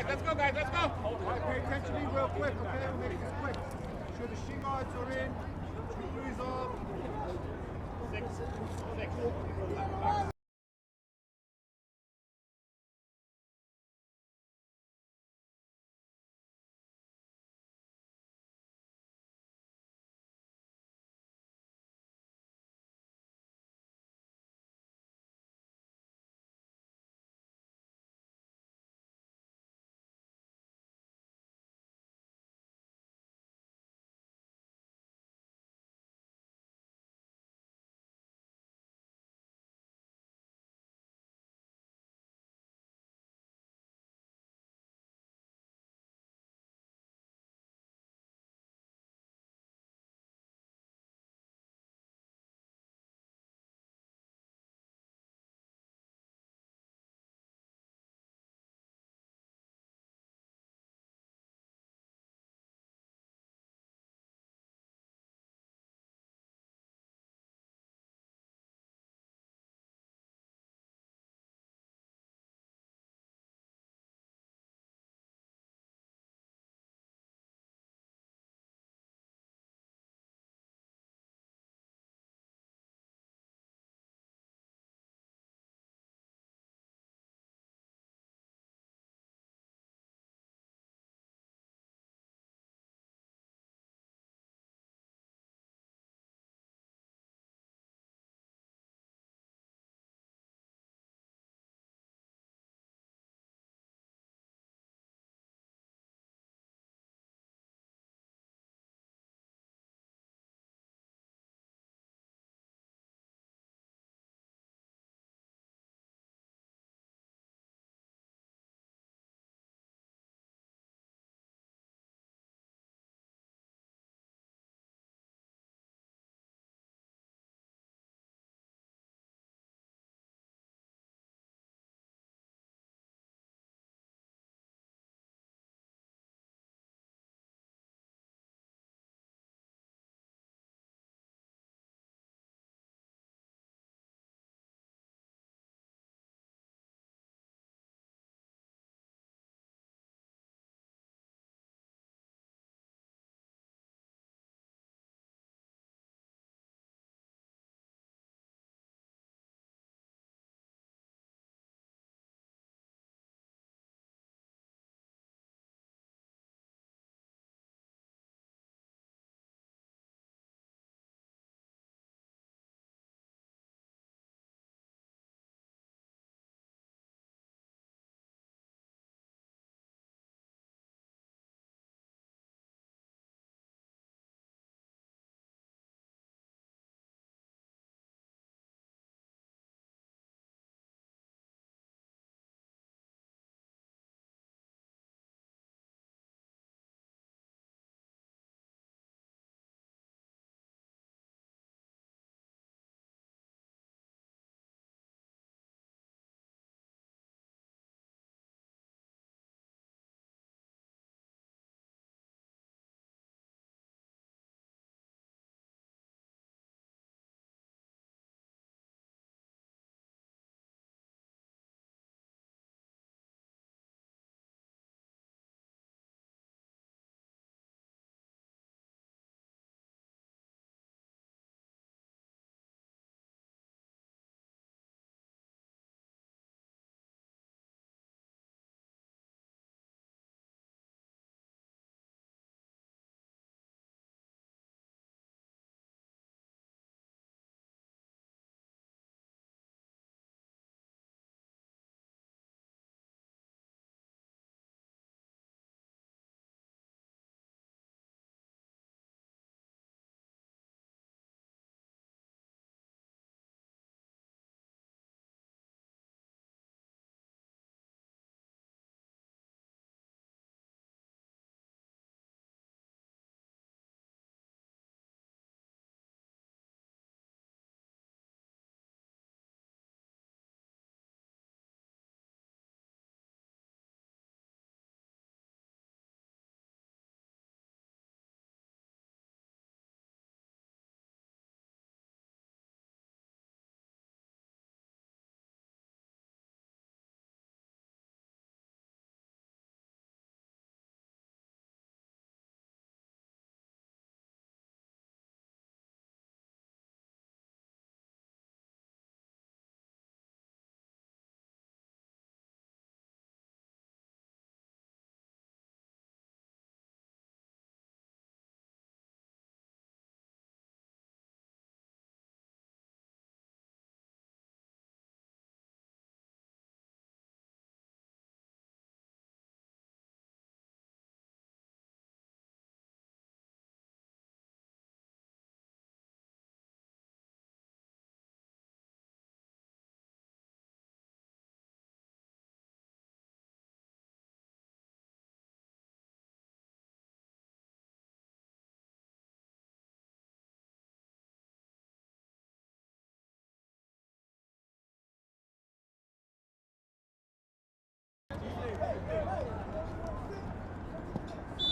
Let's go, guys. Let's go. All right, pay attention to me real quick, okay? We'll make this quick. Make sure the shin guards are in. Screws off. 6.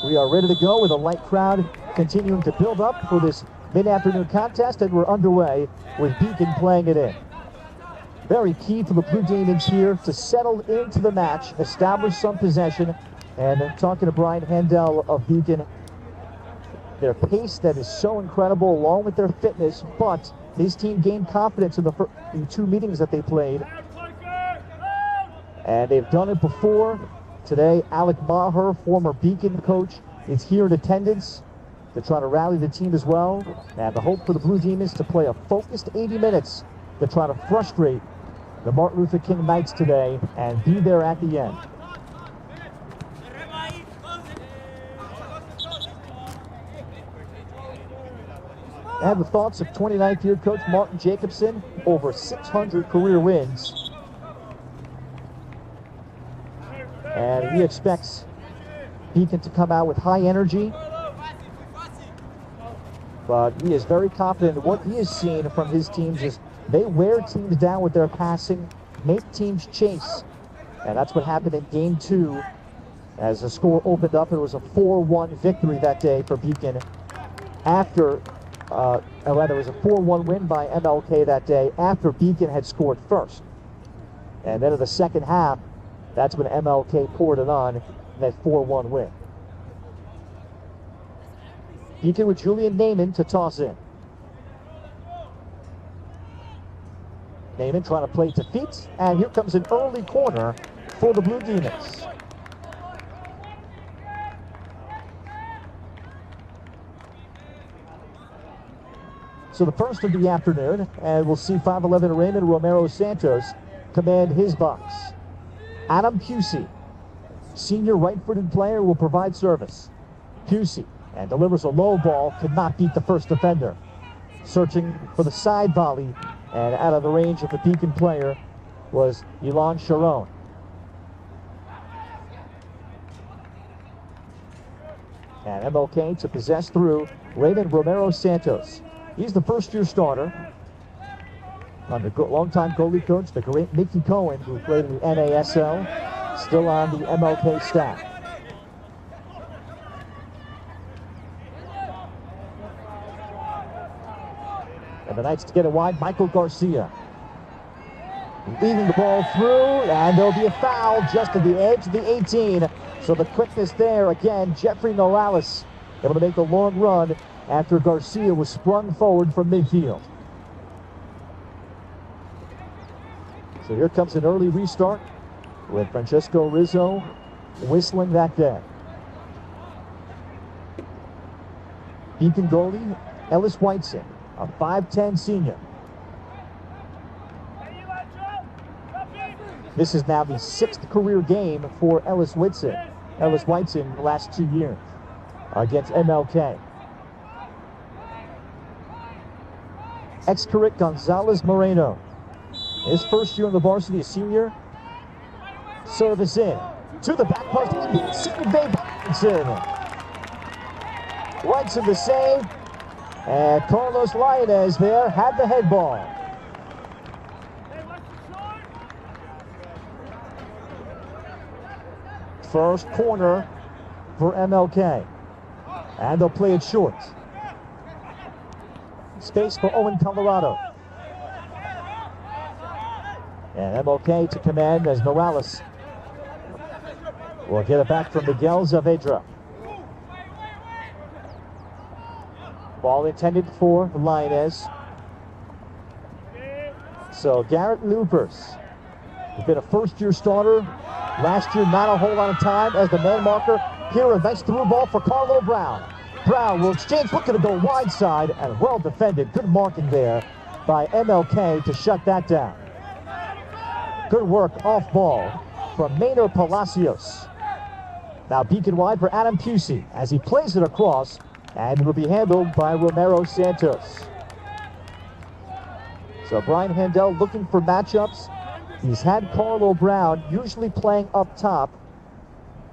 We are ready to go with a light crowd continuing to build up for this mid-afternoon contest, and we're underway with Beacon playing it in. Very key for the Blue Demons here to settle into the match, establish some possession, and talking to Brian Handel of Beacon, their pace that is so incredible along with their fitness, but his team gained confidence in the two meetings that they played, and they've done it before. Today, Alec Maher, former Beacon coach, is here in attendance to try to rally the team as well. And the hope for the Blue Demons to play a focused 80 minutes to try to frustrate the Martin Luther King Knights today and be there at the end. I have the thoughts of 29th year coach Martin Jacobson, over 600 career wins. And he expects Beacon to come out with high energy. But he is very confident in what he has seen from his teams is they wear teams down with their passing, make teams chase. And that's what happened in game 2. As the score opened up, it was a 4-1 victory that day for Beacon. It was a 4-1 win by MLK that day after Beacon had scored first. And then in the second half, that's when MLK poured it on, that 4-1 win. Beacon with Julian Naiman to toss in. Naiman trying to play to feet, and here comes an early corner for the Blue Demons. So the first of the afternoon, and we'll see 5'11" Raymond Romero Santos command his box. Adam Pusey, senior right-footed player, will provide service. Pusey, and delivers a low ball, could not beat the first defender. Searching for the side volley, and out of the range of the Beacon player was Elon Sharon. And MLK to possess through Raymond Romero Santos. He's the first-year starter under longtime goalie coach, the great Mickey Cohen, who played in the NASL, still on the MLK staff. And the Knights to get it wide, Michael Garcia. Leading the ball through, and there'll be a foul just at the edge of the 18. So the quickness there, again, Jeffrey Morales able to make the long run after Garcia was sprung forward from midfield. So here comes an early restart with Francesco Rizzo whistling that day. Beacon goalie Ellis Whiteson, a 5'10" senior. This is now the 6th career game for Ellis Whiteson in the last 2 years against MLK. Excarric Gonzalez Moreno, his first year in the varsity, a senior. Service in to the back post, second bay Whiteson. Whiteson the save, and Carlos Lainez there had the head ball. First corner for MLK, and they'll play it short. Space for Owen Colorado. And MLK to command as Morales will get it back from Miguel Zavedra. Ball intended for Lainez. So Garrett Loopers has been a first-year starter. Last year, not a whole lot of time as the man marker. Here, a nice through ball for Carlo Brown. Brown will exchange, looking to go wide side, and well defended. Good marking there by MLK to shut that down. Good work off ball from Maynard Palacios. Now Beacon wide for Adam Pusey as he plays it across, and it will be handled by Romero Santos. So Brian Handel looking for matchups. He's had Carlo Brown usually playing up top.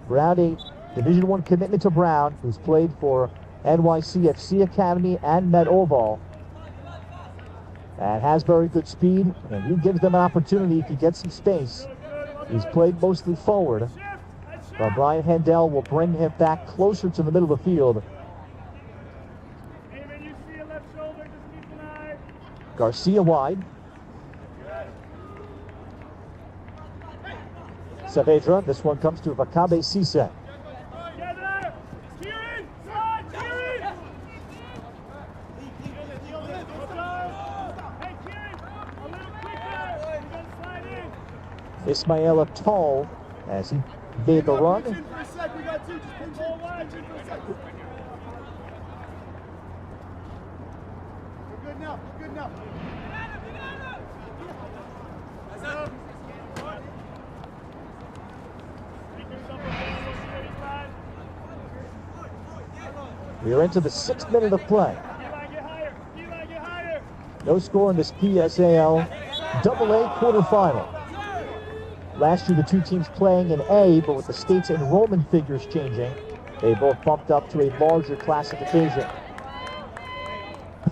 Brown, a Division I commitment to Brown, who's played for NYC FC Academy and Met Oval, and has very good speed, and he gives them an opportunity if he gets some space. He's played mostly forward, But Brian Hendel will bring him back closer to the middle of the field. Garcia wide. Saavedra, this one comes to Wakabe Cisse. Ismail Tall as he made the run. We are into the 6th minute of play. No score in this PSAL AA quarterfinal. Last year, the two teams playing in A, but with the state's enrollment figures changing, they both bumped up to a larger classification.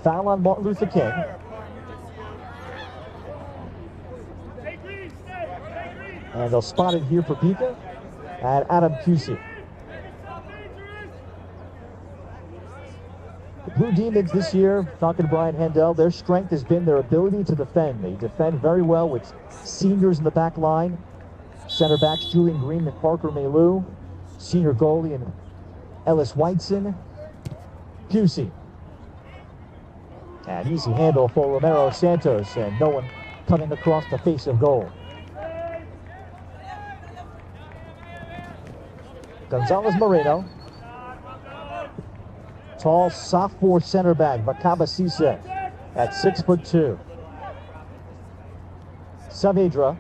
Foul on Martin Luther King. And they'll spot it here for Beacon and Adam Pusey. The Blue Demons this year, talking to Brian Hendel, their strength has been their ability to defend. They defend very well with seniors in the back line. Center backs Julian Green and Parker Maylou. Senior goalie and Ellis Whiteson. Pusey. An easy handle for Romero Santos, and no one coming across the face of goal. Gonzalez Moreno. Tall sophomore center back, Wakabe Cisse, at 6'2". Saavedra.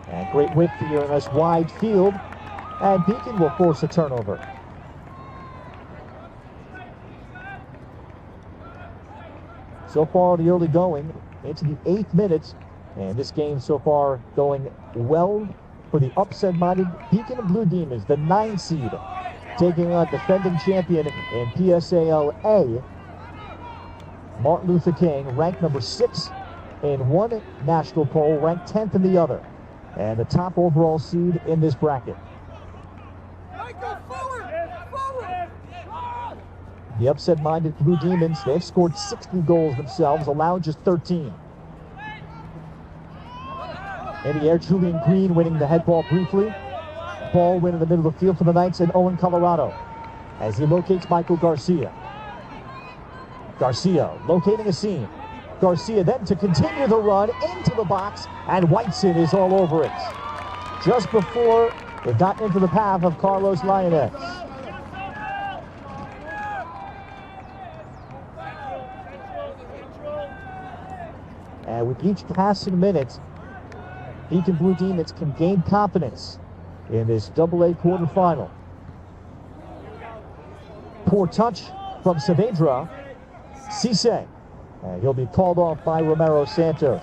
And great width here in this wide field. And Beacon will force a turnover. So far, the early going into the 8th minute. And this game so far going well for the upset-minded Beacon Blue Demons, the 9 seed, taking on defending champion in PSAL A, Martin Luther King, ranked number 6 in one national poll, ranked 10th in the other, and the top overall seed in this bracket. The upset-minded Blue Demons, they've scored 60 goals themselves, allowed just 13. In the air, Julian Green winning the head ball briefly. Ball win in the middle of the field for the Knights and Owen Colorado as he locates Michael Garcia. Garcia locating a seam. Garcia then to continue the run into the box, and Whiteson is all over it. Just before it got into the path of Carlos Lioness. And with each passing minute, Beacon Blue Demons can gain confidence in this AA quarterfinal. Poor touch from Saavedra. Cisse. And he'll be called off by Romero Santos.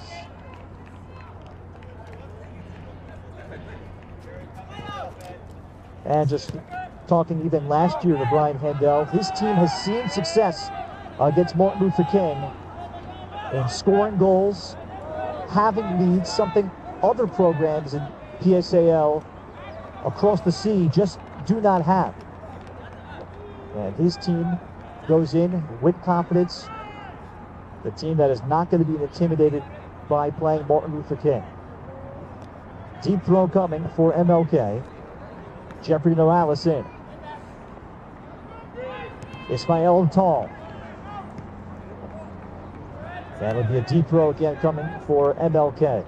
And just talking even last year to Brian Hendel, his team has seen success against Martin Luther King in scoring goals, having leads, something other programs in PSAL across the sea just do not have. And his team goes in with confidence. The team that is not going to be intimidated by playing Martin Luther King. Deep throw coming for MLK. Jeffrey Morales in. Ismail Tall. That'll be a deep throw again coming for MLK.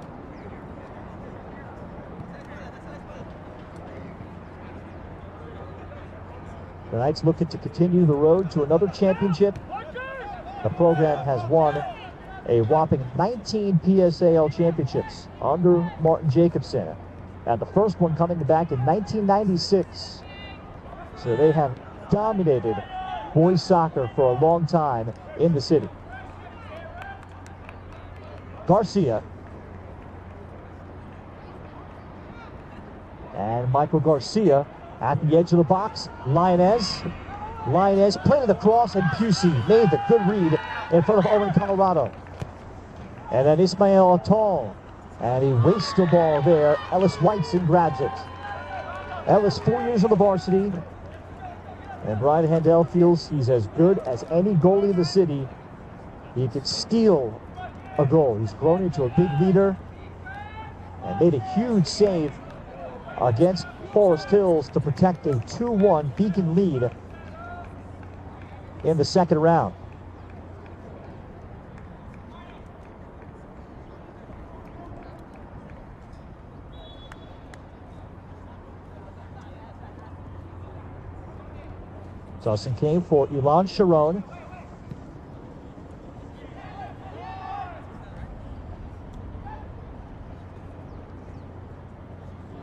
The Knights looking to continue the road to another championship. The program has won a whopping 19 PSAL championships under Martin Jacobson, and the first one coming back in 1996. So they have dominated boys soccer for a long time in the city. Garcia. And Michael Garcia at the edge of the box. Lioness planted the cross, and Pusey made the good read in front of Owen Colorado. And then Ismail Tall. And he wastes the ball there. Ellis Whiteson grabs it. Ellis, 4 years on the varsity. And Brian Handel feels he's as good as any goalie in the city. He could steal a goal. He's grown into a big leader and made a huge save against Forest Hills to protect a 2-1 Beacon lead in the second round. Dawson came for Ilan Sharon.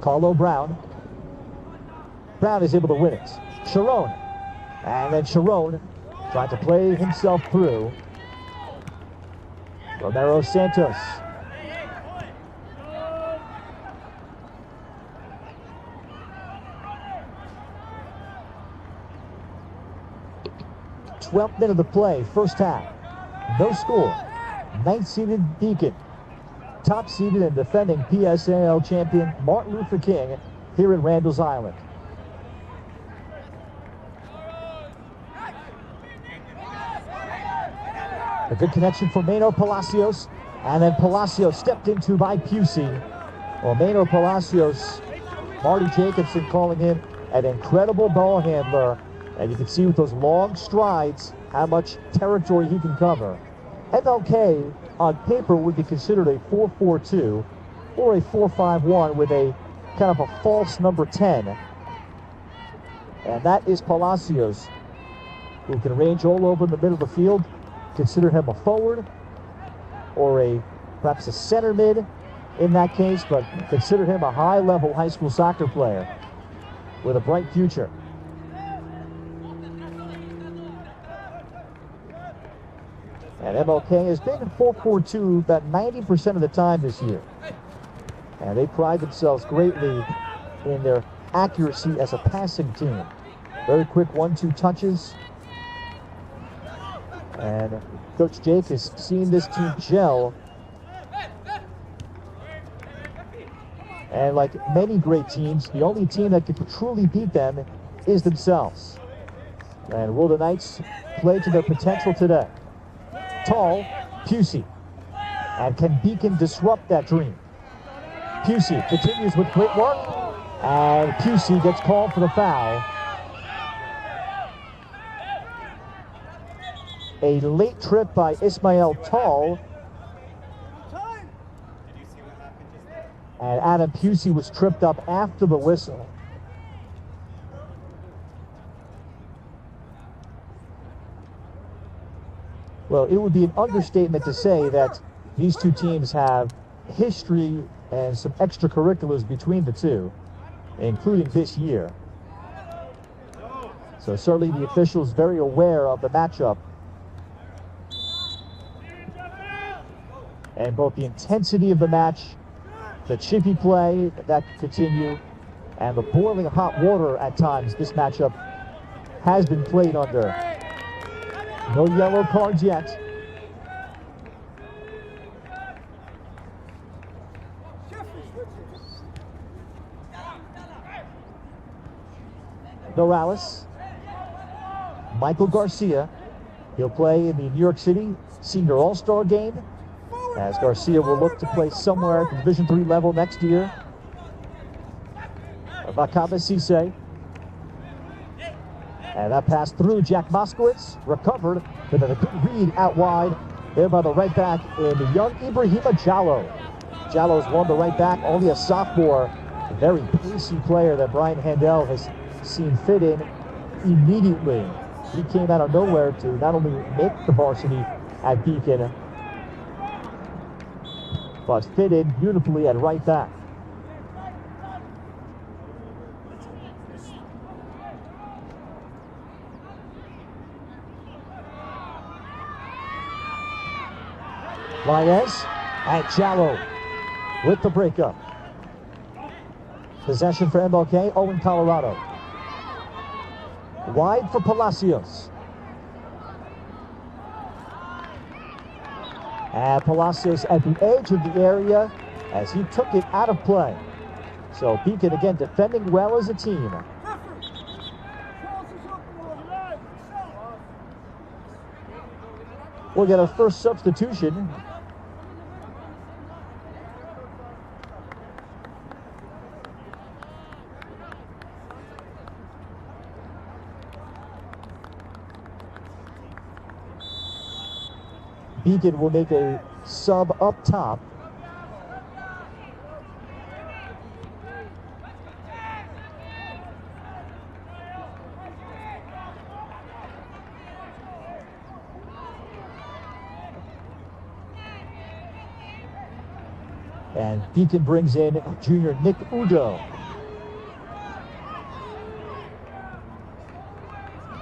Carlo Brown. Brown is able to win it. Sharon. And then Sharon tried to play himself through. Romero Santos. Twelfth minute of the play, first half. No score. Ninth-seeded Beacon. Top-seeded and defending PSAL champion Martin Luther King here in Randall's Island. A good connection for Maynor Palacios, and then Palacios stepped into by Pusey. Well, Maynor Palacios, Marty Jacobson calling him an incredible ball handler, and you can see with those long strides how much territory he can cover. MLK on paper would be considered a 4-4-2 or a 4-5-1 with a kind of a false number 10. And that is Palacios, who can range all over in the middle of the field. Consider him a forward or perhaps a center mid in that case, but consider him a high-level high school soccer player with a bright future. And MLK has been 4-4-2 about 90% of the time this year. And they pride themselves greatly in their accuracy as a passing team. Very quick 1-2 touches. And Coach Jake has seen this team gel. And like many great teams, the only team that can truly beat them is themselves. And will the Knights play to their potential today? Tall, Pusey. And can Beacon disrupt that dream? Pusey continues with great work. And Pusey gets called for the foul. A late trip by Ismail Tall. And Adam Pusey was tripped up after the whistle. Well, it would be an understatement to say that these two teams have history and some extracurriculars between the two, including this year. So certainly the officials very aware of the matchup. And both the intensity of the match, the chippy play that could continue, and the boiling hot water at times this matchup has been played under. No yellow cards yet. Morales. Michael Garcia. He'll play in the New York City Senior All-Star game, as Garcia will look to play somewhere at the Division III level next year. Vakaba Cisse. And that pass through Jack Moskowitz, recovered, but then a good read out wide there by the right back in the young Ibrahima Jallo. Jallo's won the right back, only a sophomore, a very pacey player that Brian Handel has seen fit in immediately. He came out of nowhere to not only make the varsity at Beacon, but fit in beautifully at right back. Lainez and Jallo with the breakup. Possession for MLK, Owen Colorado. Wide for Palacios. And Palacios at the edge of the area as he took it out of play. So Beacon again defending well as a team. We'll get our first substitution. Beacon will make a sub up top. And Beacon brings in junior Nick Udo.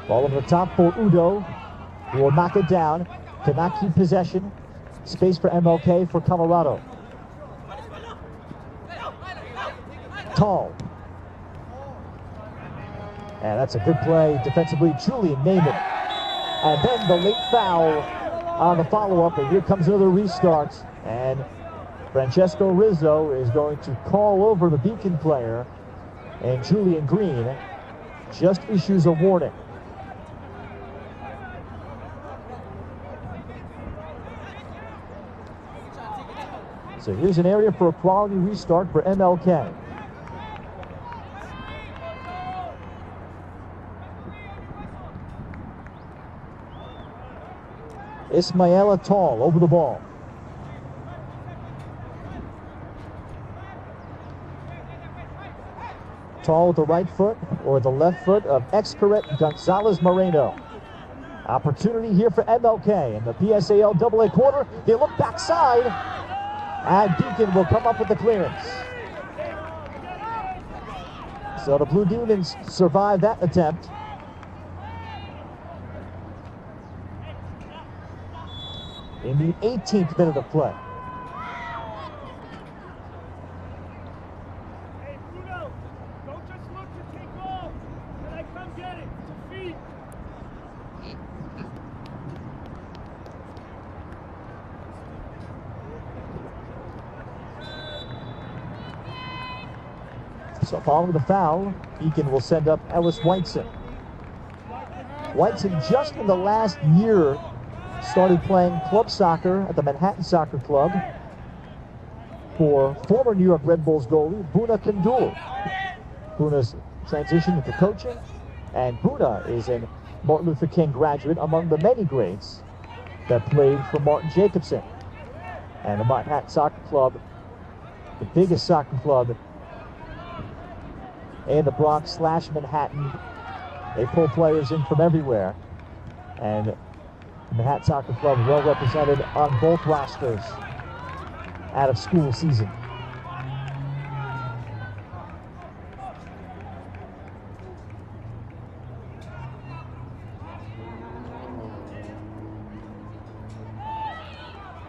Ball over the top for Udo, who will knock it down. Cannot keep possession. Space for MLK for Colorado. Tall. And that's a good play defensively. Julian Naiman. And then the late foul on the follow-up. And here comes another restart. And Francesco Rizzo is going to call over the Beacon player. And Julian Green just issues a warning. So here's an area for a quality restart for MLK. Ismaila Tall over the ball. Tall with the right foot or the left foot of ex-Corret Gonzalez Moreno. Opportunity here for MLK in the PSAL AA quarter. They look backside. And Beacon will come up with the clearance. So the Blue Demons survive that attempt. In the 18th minute of play. Hey, Bruno, don't just look to take off. When I come get it, to feet. So following the foul, Beacon will send up Ellis Whiteson. Whiteson just in the last year started playing club soccer at the Manhattan Soccer Club for former New York Red Bulls goalie Buna Kandul. Buna's transitioned into coaching, and Buna is a Martin Luther King graduate among the many greats that played for Martin Jacobson. And the Manhattan Soccer Club, the biggest soccer club in the Bronx / Manhattan. They pull players in from everywhere. And the Manhattan Soccer Club well represented on both rosters out of school season.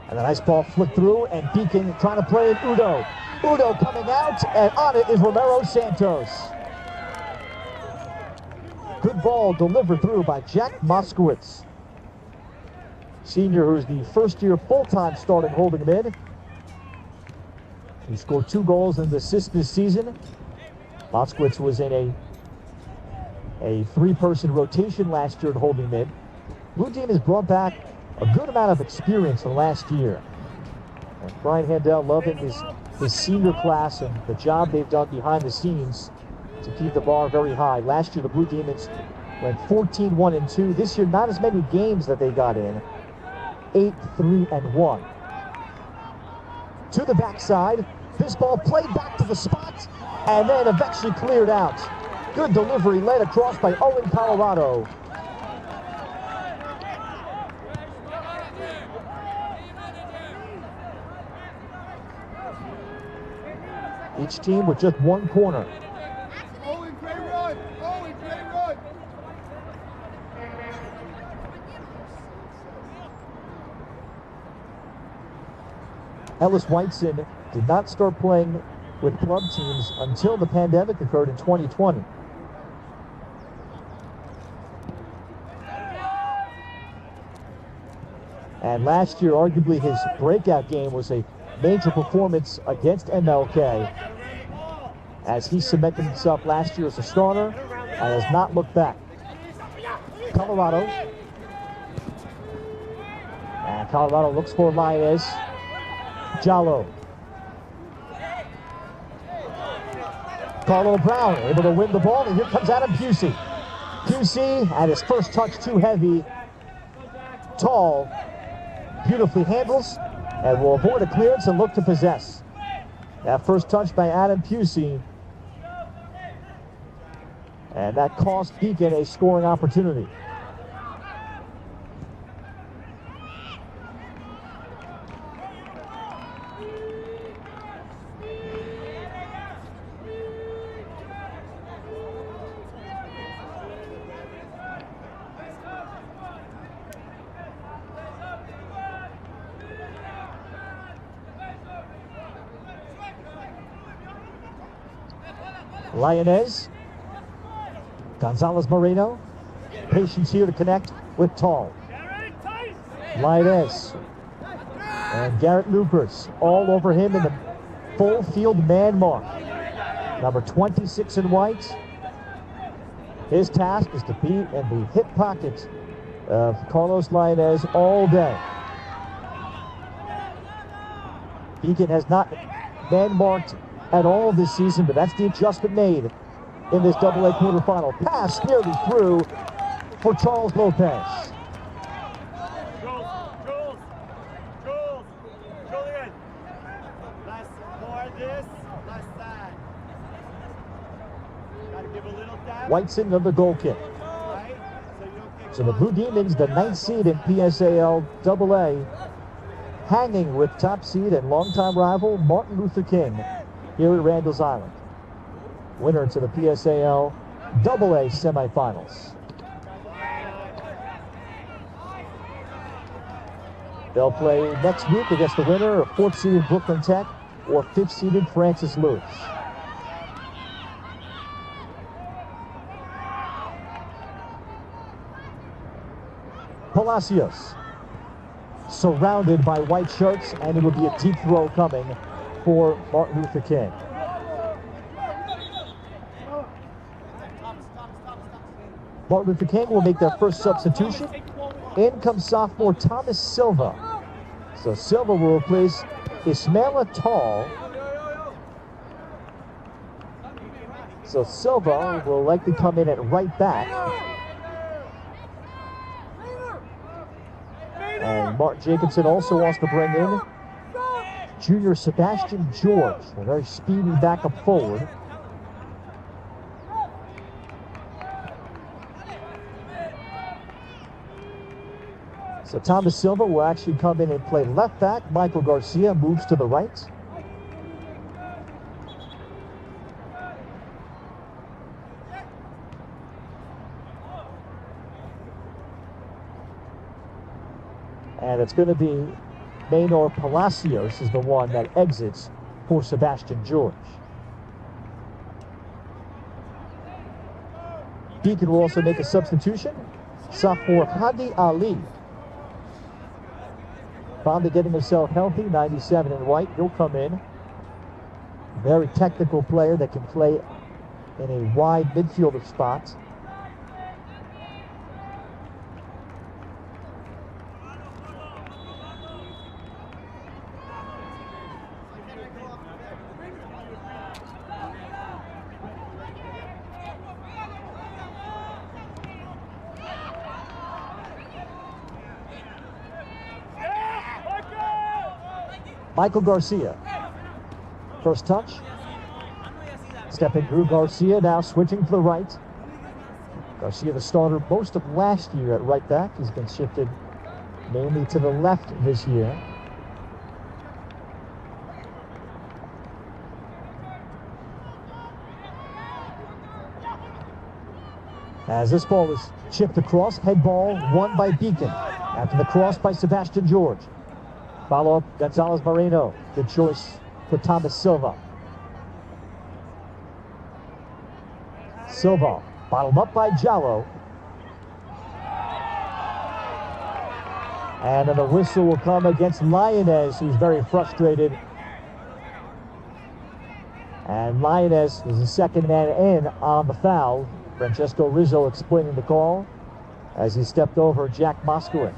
And a nice ball flicked through, and Beacon trying to play it. Udo. Udo coming out, and on it is Romero Santos. Good ball delivered through by Jack Moskowitz. Senior who's the first-year full-time starting holding mid. He scored 2 goals and an assist this season. Moskowitz was in a 3-person rotation last year at holding mid. Blue Team has brought back a good amount of experience from last year. And Brian Handel loving his senior class and the job they've done behind the scenes to keep the bar very high. Last year, the Blue Demons went 14-1-2. This year, not as many games that they got in. 8-3-1. To the backside. This ball played back to the spot and then eventually cleared out. Good delivery led across by Owen Colorado. Each team with just one corner. Owen, great run! Owen, great run! Ellis Whiteson did not start playing with club teams until the pandemic occurred in 2020. And last year, arguably his breakout game was a major performance against MLK, as he cemented himself last year as a starter and has not looked back. Colorado. And Colorado looks for Lainez. Jallo. Carlo Brown able to win the ball, and here comes Adam Pusey. Pusey at his first touch too heavy. Tall. Beautifully handles and will avoid a clearance and look to possess. That first touch by Adam Pusey. And that cost Beacon a scoring opportunity. Lainez. Gonzalez Moreno. Patience here to connect with Tall. Lainez. And Garrett Loopers all over him in the full field man mark. Number 26 in white. His task is to be in the hip pocket of Carlos Lainez all day. Beacon has not man marked at all this season, but that's the adjustment made in this AA quarterfinal. Pass nearly through for Charles Lopez. Julian. More this, less that. Gotta give a little depth. Whiteson, another goal kick. Right? So the Blue Demons, the 9th seed in PSAL AA, hanging with top seed and longtime rival Martin Luther King here at Randall's Island. Winner to the PSAL AA semifinals. They'll play next week against the winner of 4th seeded Brooklyn Tech or 5th seeded Francis Lewis. Palacios surrounded by white shirts, and it will be a deep throw coming for Martin Luther King. Martin Luther King will make their first substitution. In comes sophomore Thomas Silva. So Silva will replace Ismaila Tall. So Silva will likely come in at right back. And Mark Jacobson also wants to bring in junior Sebastian George, a very speedy backup forward. So Thomas Silva will actually come in and play left back. Michael Garcia moves to the right. And it's going to be Maynor Palacios is the one that exits for Sebastian George. Beacon will also make a substitution. Sophomore Hadi Ali. Finally getting himself healthy, 97 in white. He'll come in. Very technical player that can play in a wide midfielder spot. Michael Garcia. First touch. Stepping through Garcia, now switching to the right. Garcia, the starter most of last year at right back. He's been shifted mainly to the left this year. As this ball is chipped across, head ball won by Beacon. After the cross by Sebastian George. Follow up, Gonzalez Moreno. Good choice for Thomas Silva. Silva, bottled up by Jallo. And then the whistle will come against Lioness, who's very frustrated. And Lioness is the second man in on the foul. Francesco Rizzo explaining the call as he stepped over Jack Moskowitz.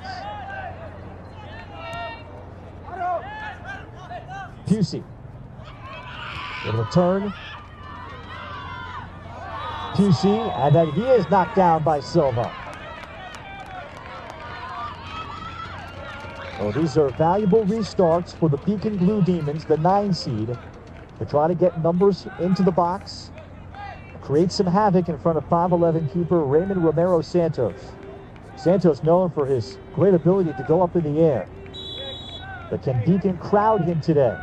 Pusey. It'll return. Pusey, and then he is knocked down by Silva. Well, these are valuable restarts for the Beacon Blue Demons, the 9 seed, to try to get numbers into the box, create some havoc in front of 5'11" keeper Raymond Romero Santos. Santos known for his great ability to go up in the air. But can Beacon crowd him today?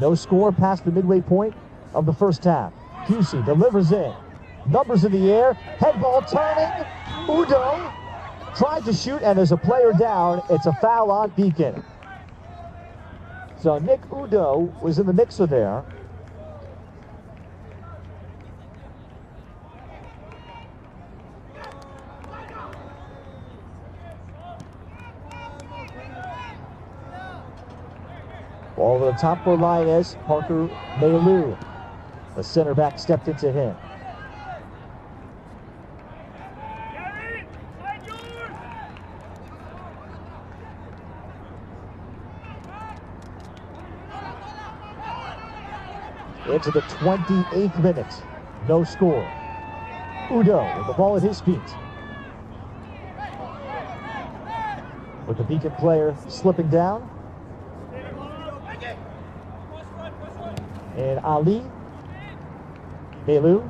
No score past the midway point of the first half. Pusey delivers in. Numbers in the air. Head ball turning. Udo tried to shoot, and there's a player down. It's a foul on Beacon. So Nick Udo was in the mixer there. Ball over the top for Lioness. Parker Maylou. The center back stepped into him. Into the 28th minute. No score. Udo with the ball at his feet. With the Beacon player slipping down. And Ali. Maylou.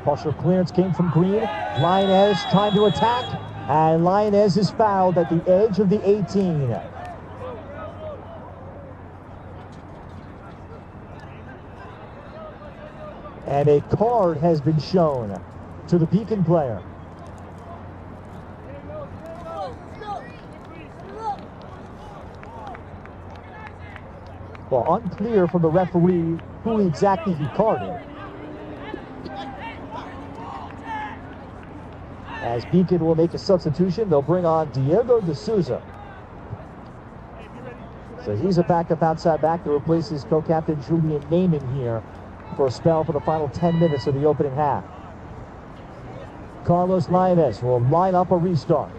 Partial clearance came from Green. Lioness trying to attack. And Lioness is fouled at the edge of the 18. And a card has been shown to the Beacon player. Well, unclear from the referee who exactly he carded. As Beacon will make a substitution, they'll bring on Diego De Souza. So he's a backup outside back to replace his co-captain Julian Naiman here for a spell for the final 10 minutes of the opening half. Carlos Lioness will line up a restart.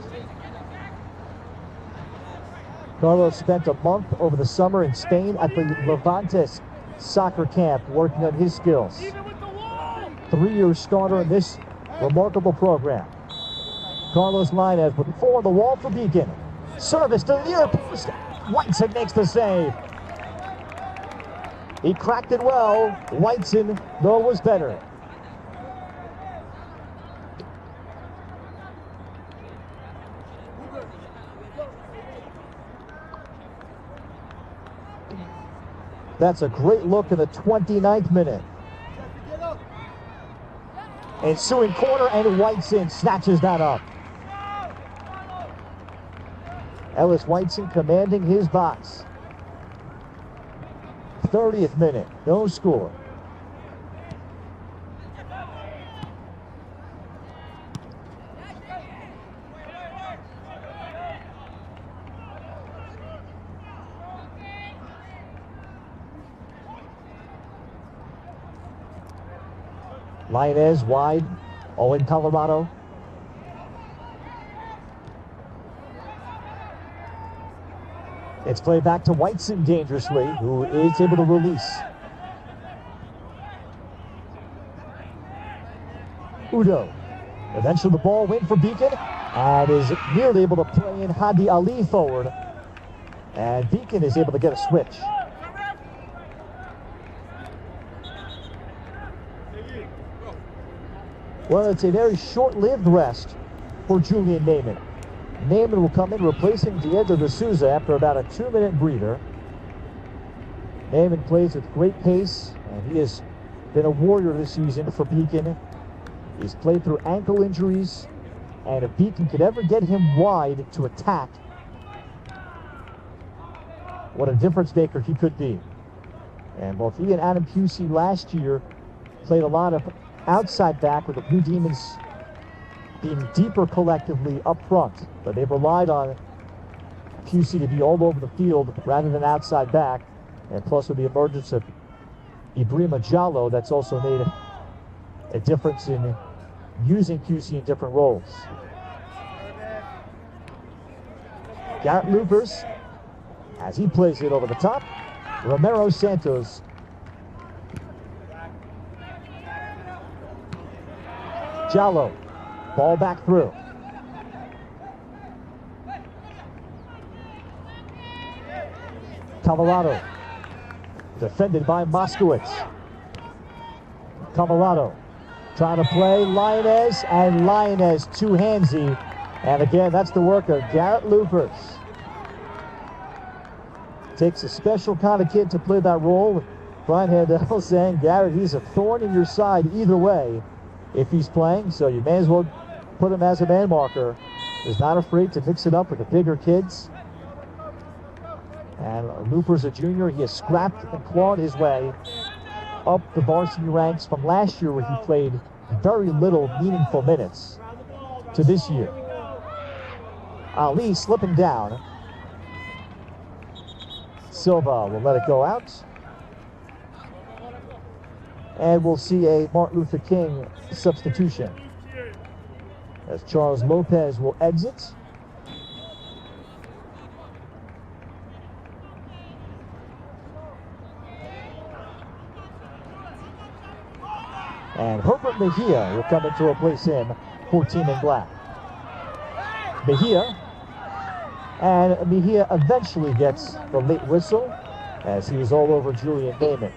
Carlos spent a month over the summer in Spain at the Levantes soccer camp working on his skills. 3-year starter in this remarkable program. Carlos Lioness with 4 on the wall for Beacon. Service to the near post. Whiteson makes the save. He cracked it well. Whiteson, though, was better. That's a great look in the 29th minute. Ensuing corner, and Whiteson snatches that up. Ellis Whiteson commanding his box. 30th minute, no score. Lioness wide, Owen Colorado. It's played back to Whiteson dangerously, who is able to release. Udo. Eventually the ball went for Beacon and is nearly able to play in Hadi Ali forward. And Beacon is able to get a switch. Well, it's a very short-lived rest for Julian Naiman. Naiman will come in replacing Diego De Souza after about a 2-minute breather. Naiman plays with great pace, and he has been a warrior this season for Beacon. He's played through ankle injuries, and if Beacon could ever get him wide to attack, what a difference maker he could be. And both he and Adam Pusey last year played a lot of outside back with the Blue Demons being deeper collectively up front, but they've relied on QC to be all over the field rather than outside back. And plus with the emergence of Ibrahima Jallo, that's also made a difference in using QC in different roles. Garrett Loopers, as he plays it over the top. Romero Santos. Jallo, ball back through. Colorado, defended by Moskowitz. Colorado trying to play Lionez, and Lionez too handsy. And again, that's the work of Garrett Loopers. Takes a special kind of kid to play that role. Brian Handel saying, Garrett, he's a thorn in your side either way if he's playing, so you may as well put him as a man marker. He's not afraid to mix it up with the bigger kids. And Loopers, a junior, he has scrapped and clawed his way up the varsity ranks from last year where he played very little meaningful minutes to this year. Ali slipping down. Silva will let it go out. And we'll see a Martin Luther King substitution as Charles Lopez will exit. And Herbert Mejia will come in to replace him for Team in Black. Mejia eventually gets the late whistle as he was all over Julian Damon.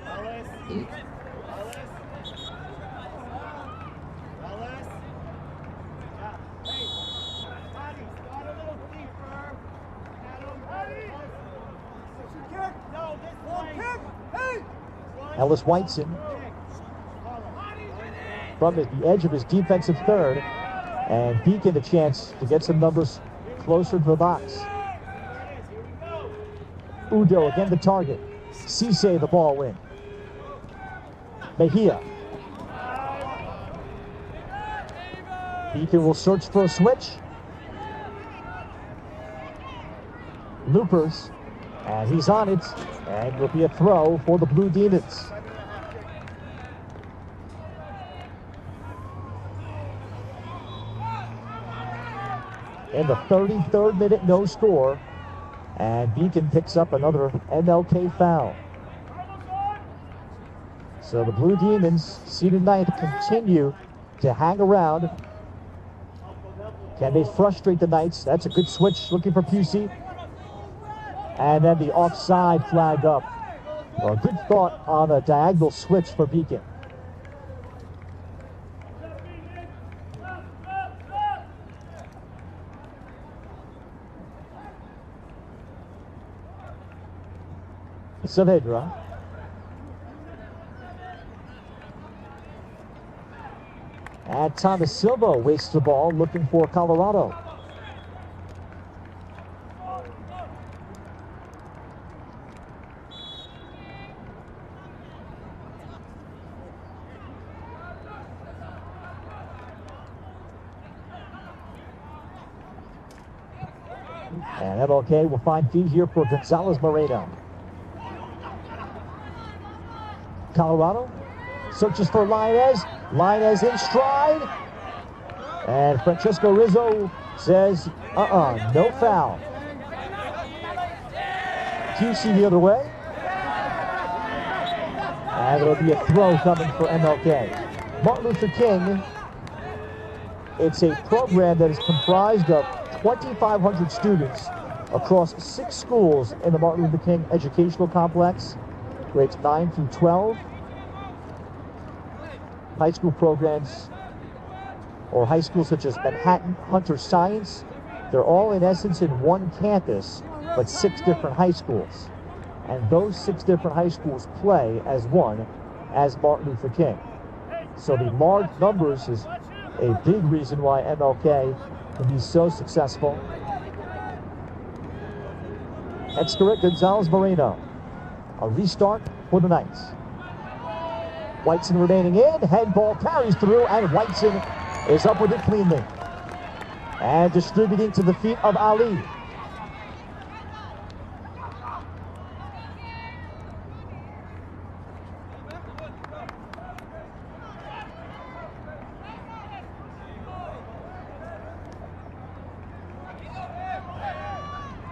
Ellis Whiteson from the edge of his defensive third, and Beacon a chance to get some numbers closer to the box. Udo again the target. Cisse the ball win. Mejia. Beacon will search for a switch. Loopers, and he's on it, and will be a throw for the Blue Demons. In the 33rd minute, no score, and Beacon picks up another MLK foul. So the Blue Demons, seeded ninth, continue to hang around. Can they frustrate the Knights? That's a good switch, looking for Pusey. And then the offside flagged up. Well, good thought on a diagonal switch for Beacon. Saavedra. And Thomas Silva wastes the ball looking for Colorado. And MLK will find feet here for Gonzalez Moreno. Colorado searches for Lionez. Lionez in stride. And Francesco Rizzo says, no foul. QC the other way. And there'll be a throw coming for MLK. Martin Luther King, it's a program that is comprised of 2,500 students across 6 schools in the Martin Luther King Educational Complex, grades 9 through 12. High school programs, or high schools such as Manhattan, Hunter Science, they're all in essence in one campus, but 6 different high schools. And those 6 different high schools play as one, as Martin Luther King. So the large numbers is a big reason why MLK can be so successful. That's correct, Gonzalez Moreno. A restart for the Knights. Whiteson remaining in, head ball carries through, and Whiteson is up with it cleanly. And distributing to the feet of Ali.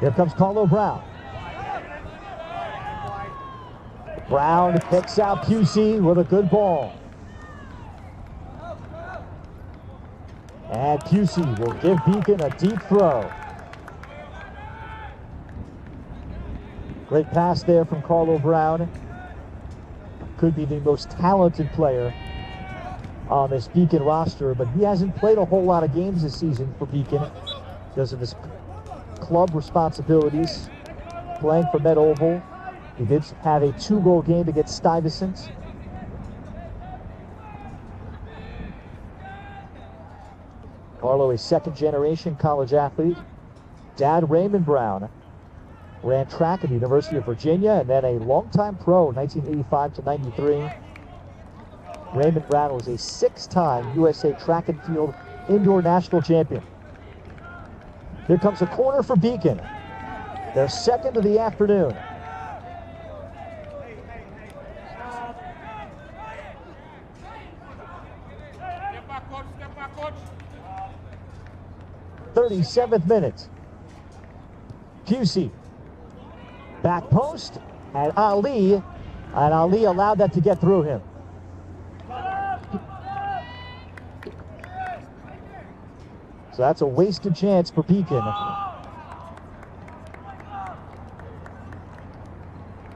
Here comes Carlo Brown. Brown picks out Pusey with a good ball. And Pusey will give Beacon a deep throw. Great pass there from Carlo Brown. Could be the most talented player on this Beacon roster, but he hasn't played a whole lot of games this season for Beacon because of his club responsibilities, playing for Met Oval. He did have a 2-goal game against Stuyvesant. Carlo, a second-generation college athlete. Dad, Raymond Brown, ran track at the University of Virginia and then a longtime pro, 1985 to 93. Raymond Brown was a 6-time USA track and field indoor national champion. Here comes a corner for Beacon. Their second of the afternoon. Step back, coach. Step back, coach. 37th minute. Pusey. Back post. And Ali allowed that to get through him. So that's a wasted chance for Beacon.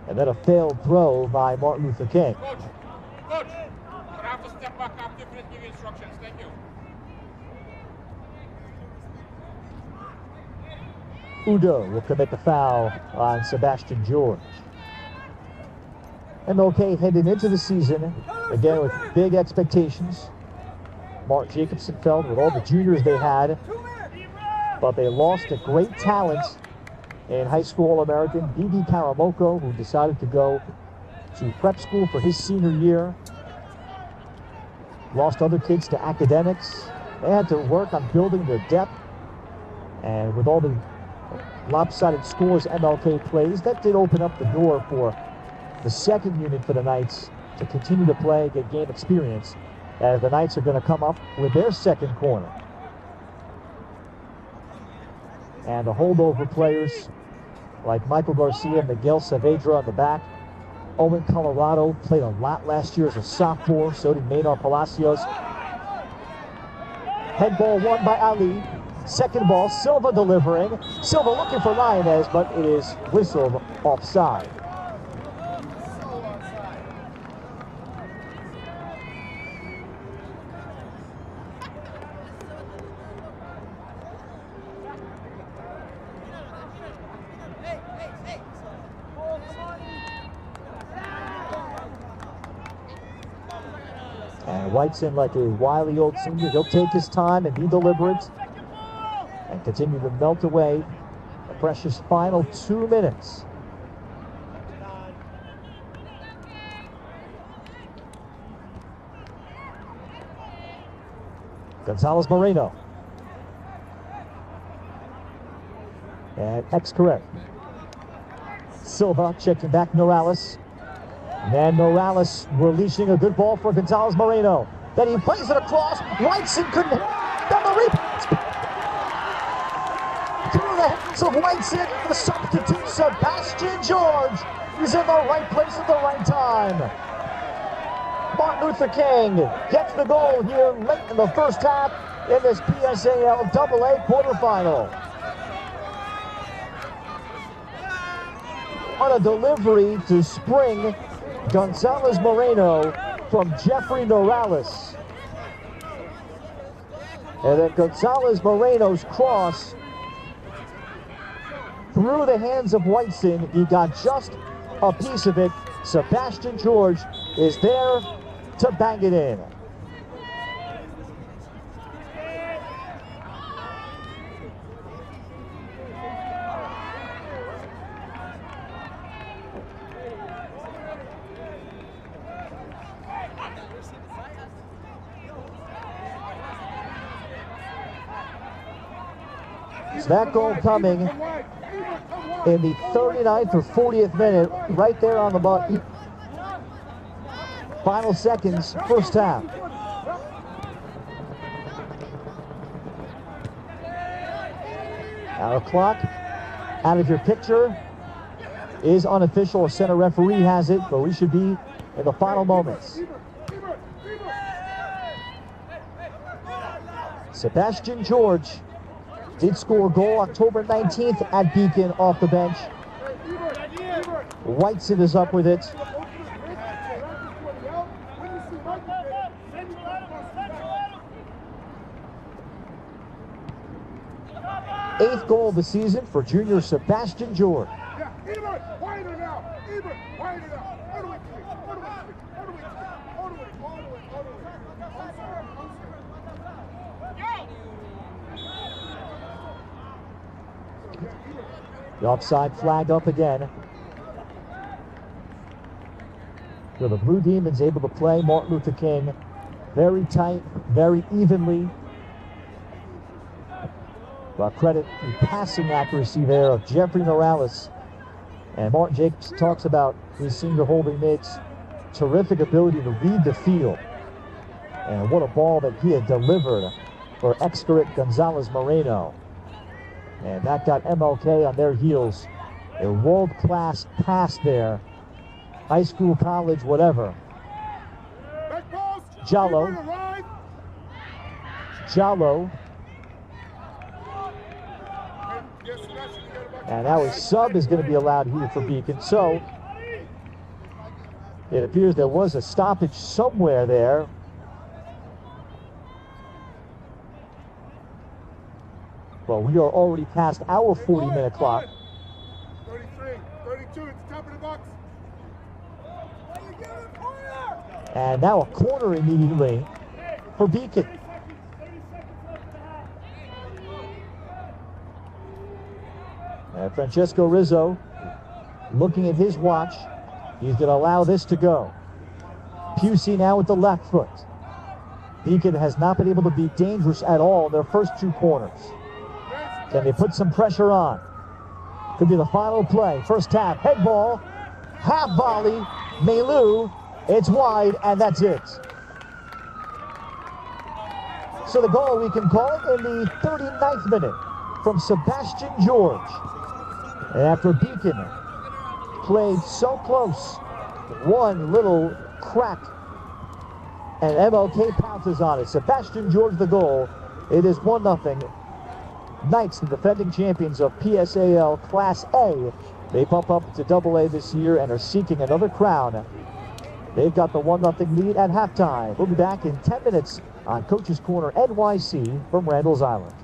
And then a failed throw by Martin Luther King. Coach, you have to step back after and give you instructions. Thank you. Udo will commit the foul on Sebastian George. MLK heading into the season, again with big expectations. Mark Jacobson felt with all the juniors they had, but they lost a great talent in high school All-American B.B. Karamoko, who decided to go to prep school for his senior year. Lost other kids to academics. They had to work on building their depth, and with all the lopsided scores MLK plays, that did open up the door for the second unit for the Knights to continue to play, get game experience, as the Knights are going to come up with their second corner. And the holdover players like Michael Garcia and Miguel Saavedra on the back. Owen Colorado played a lot last year as a sophomore, so did Maynard Palacios. Head ball won by Ali. Second ball, Silva delivering. Silva looking for Lionez, but it is whistled offside. And Whiteson, like a wily old senior, he'll take his time and be deliberate and continue to melt away the precious final 2 minutes. Gonzalez Moreno. And correct. Silva checking back Norales. And then Norales releasing a good ball for Gonzalez Moreno. Then he plays it across. Whiteson couldn't down the repass. Through the hands of Whiteson, the substitute Sebastian George is in the right place at the right time. Martin Luther King gets the goal here late in the first half in this PSAL AA quarterfinal. On a delivery to spring Gonzalez Moreno from Jeffrey Norales. And then Gonzalez Moreno's cross through the hands of Whiteson. He got just a piece of it. Sebastian George is there to bang it in. So that goal coming in the 39th or 40th minute, right there on the button. Final seconds, first half. Our clock out of your picture is unofficial. A center referee has it, but we should be in the final moments. Sebastian George did score a goal October 19th at Beacon off the bench. Whiteson is up with it. Eighth goal of the season for junior Sebastian George. The offside flag up again. So the Blue Demons able to play Martin Luther King very tight, very evenly. Well, credit the passing accuracy there of Jeffrey Morales. And Martin Jacobs talks about his senior holding mid's terrific ability to read the field. And what a ball that he had delivered for Excaret Gonzalez Moreno. And that got MLK on their heels. A world-class pass there. High school, college, whatever. Jallo. And now a sub is going to be allowed here for Beacon. So it appears there was a stoppage somewhere there. Well, we are already past our 40-minute clock. 33, 32, it's the top of the box. And now a corner immediately for Beacon. And Francesco Rizzo looking at his watch. He's going to allow this to go. Pusey now with the left foot. Beacon has not been able to be dangerous at all in their first two corners. Can they put some pressure on? Could be the final play. First half, head ball, half volley, Melu, it's wide, and that's it. So the goal, we can call it, in the 39th minute from Sebastian George. And after Beacon played so close, one little crack, and MLK pounces on it. Sebastian George the goal. It is 1-0. Knights, the defending champions of PSAL Class A. They bump up to AA this year and are seeking another crown. They've got the 1-0 lead at halftime. We'll be back in 10 minutes on Coach's Corner NYC from Randall's Island.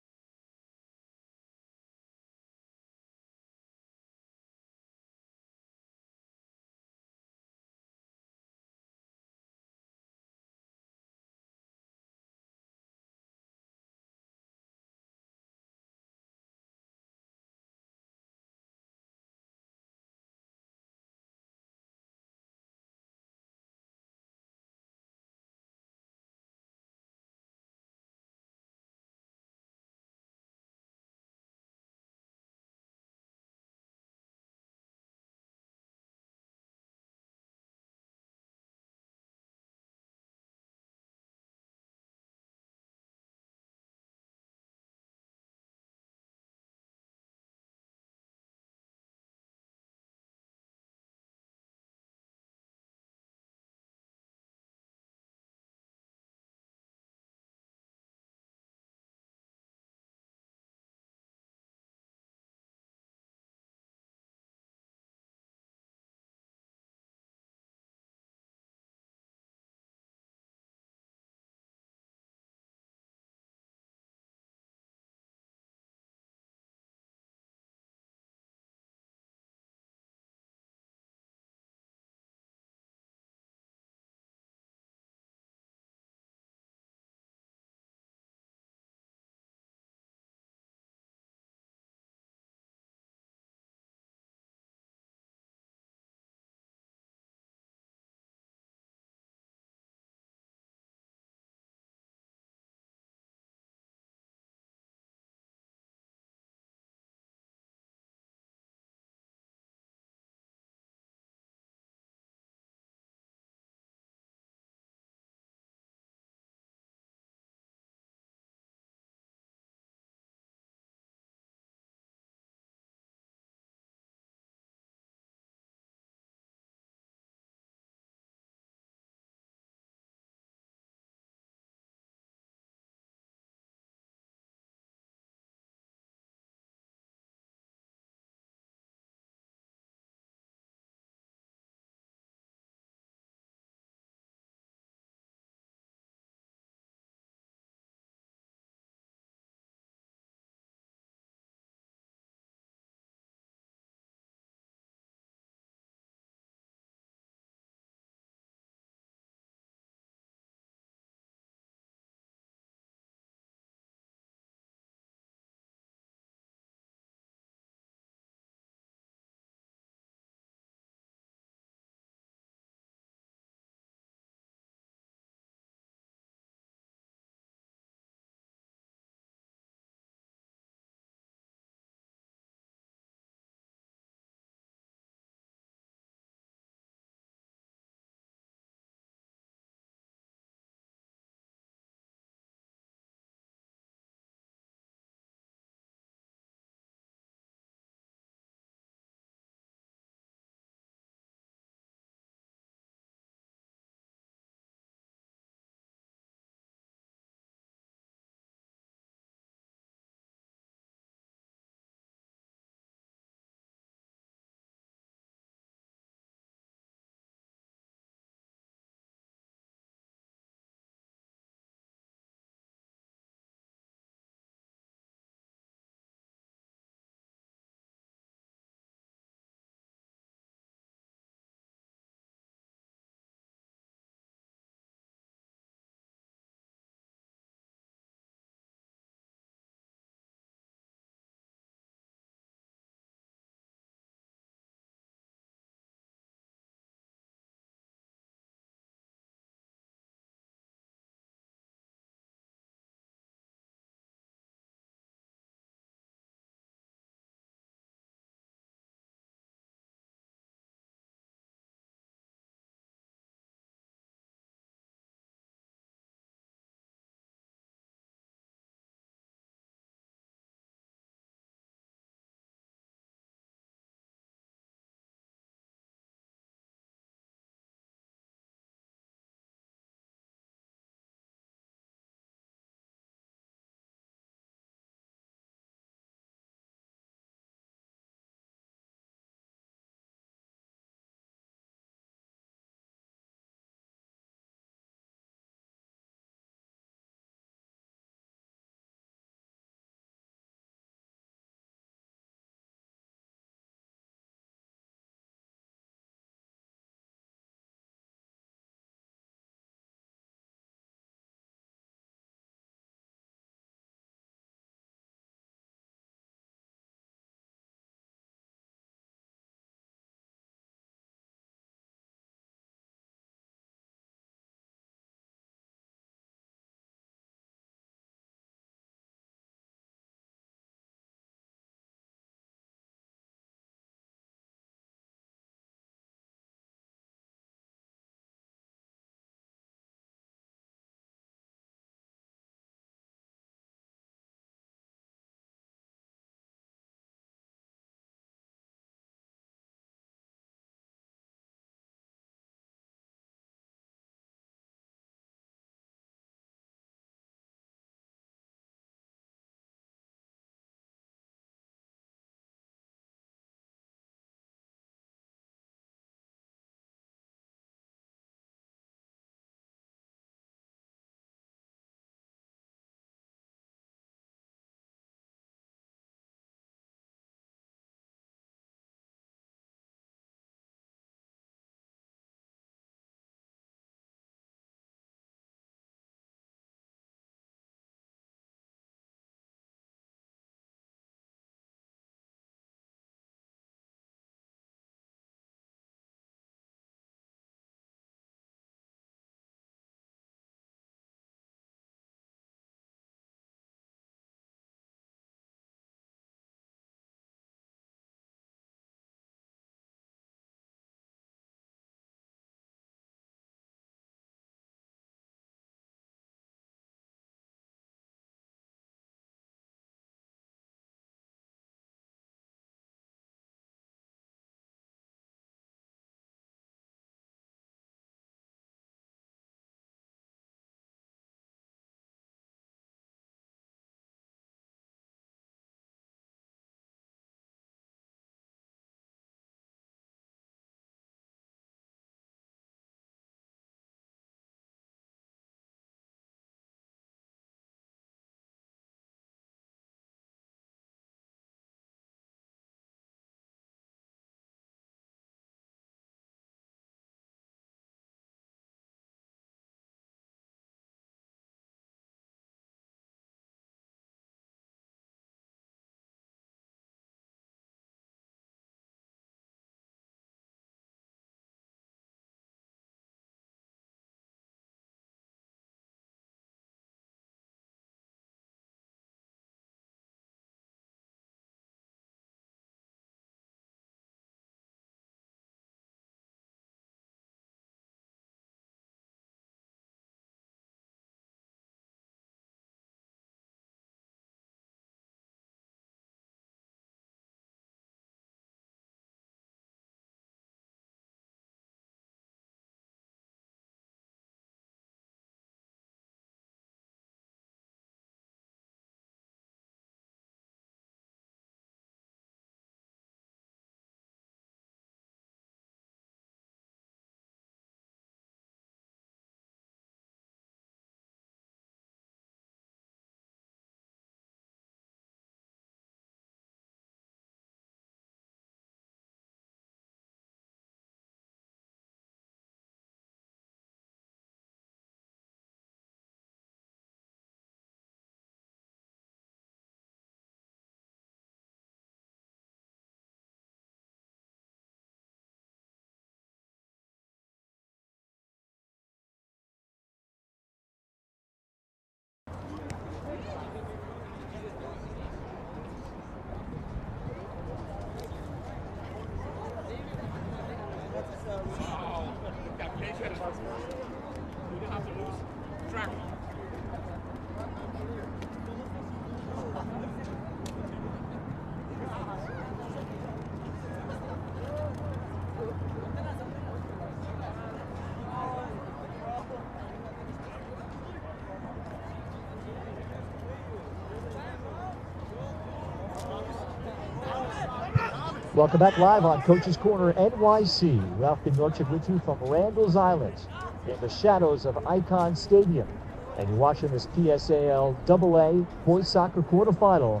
Welcome back live on Coach's Corner NYC. Ralph Bignorchik with you from Randall's Island in the shadows of Icon Stadium. And you're watching this PSAL AA boys soccer quarterfinal.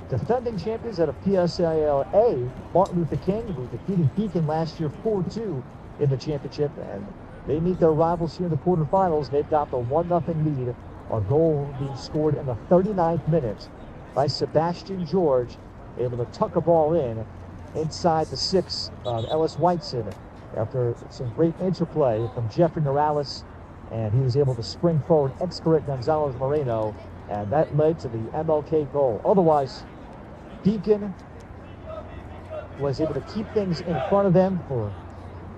Defending champions out of PSAL A, Martin Luther King, who defeated Beacon last year 4-2 in the championship. And they meet their rivals here in the quarterfinals. They've got the 1-0 lead. A goal being scored in the 39th minute by Sebastian George, able to tuck a ball in inside the 6 of Ellis Whiteson after some great interplay from Jeffrey Morales, and he was able to spring forward Excorrect Gonzalez Moreno, and that led to the MLK goal. Otherwise, Beacon was able to keep things in front of them for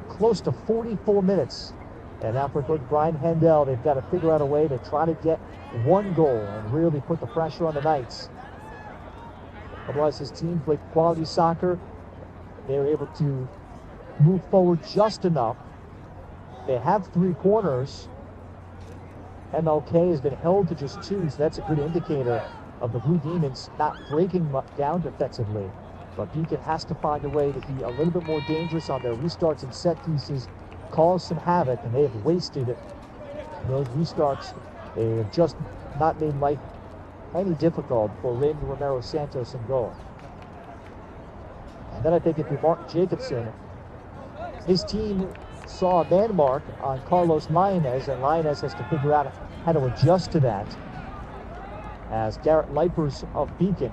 close to 44 minutes. And now for Coach Brian Hendel, they've got to figure out a way to try to get one goal and really put the pressure on the Knights. Otherwise, his team played quality soccer. They were able to move forward just enough. They have 3 corners. MLK has been held to just 2, so that's a good indicator of the Blue Demons not breaking down defensively. But Beacon has to find a way to be a little bit more dangerous on their restarts and set pieces, cause some havoc, and they have wasted those restarts. They have just not made life any difficult for Raymond Romero Santos in goal. And then I think if you're Mark Jacobson, his team saw a man mark on Carlos Lainez, and Lainez has to figure out how to adjust to that, as Garrett Lipers of Beacon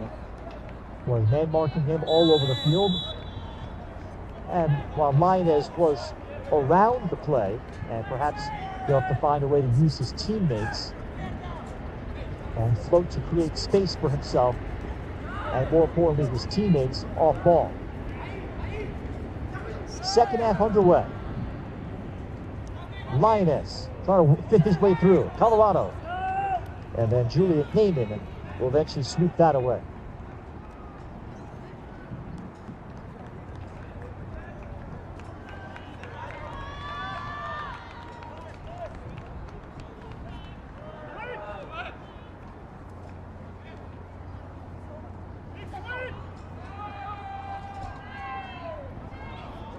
was man marking him all over the field. And while Lainez was around the play, and perhaps he'll have to find a way to use his teammates and float to create space for himself, and more importantly, his teammates off ball. Second half underway. Lainez trying to fit his way through. Colorado. And then Julian Neyman will eventually sweep that away.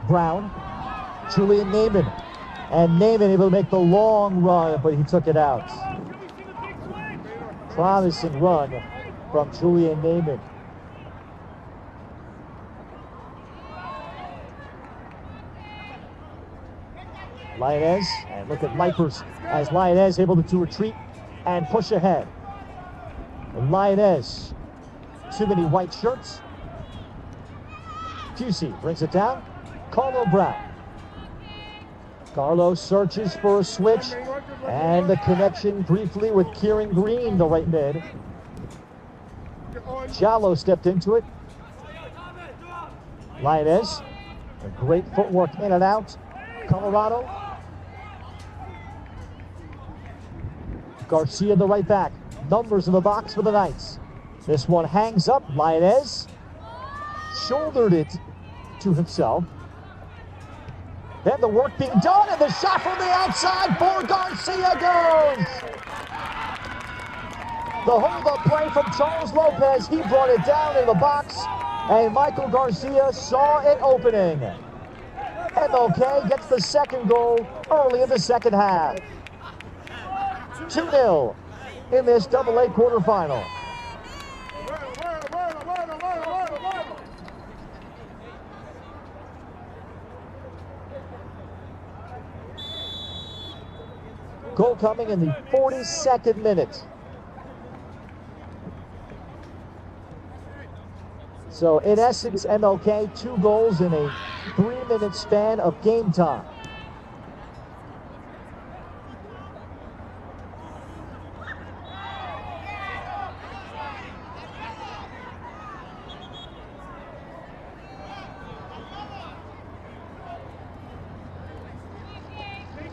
Brown, Julian Neyman, and Neyman able to make the long run, but he took it out. Promising run from Julian Neyman. Lainez, and look at Lipers as Lainez able to retreat and push ahead. Lainez, too many white shirts. Pusey brings it down. Carlo Brown. Carlo searches for a switch, and the connection briefly with Kieran Green, the right mid. Jallo stepped into it. Lainez, a great footwork in and out. Colorado. Garcia, the right back. Numbers in the box for the Knights. This one hangs up. Lainez shouldered it to himself. Then the work being done, and the shot from the outside for Garcia goes! The hold-up play from Charles Lopez, he brought it down in the box, and Michael Garcia saw an opening. MLK gets the second goal early in the second half. 2-0 in this AA quarterfinal. Goal coming in the 42nd minute. So in essence, MLK, 2 goals in a 3-minute span of game time.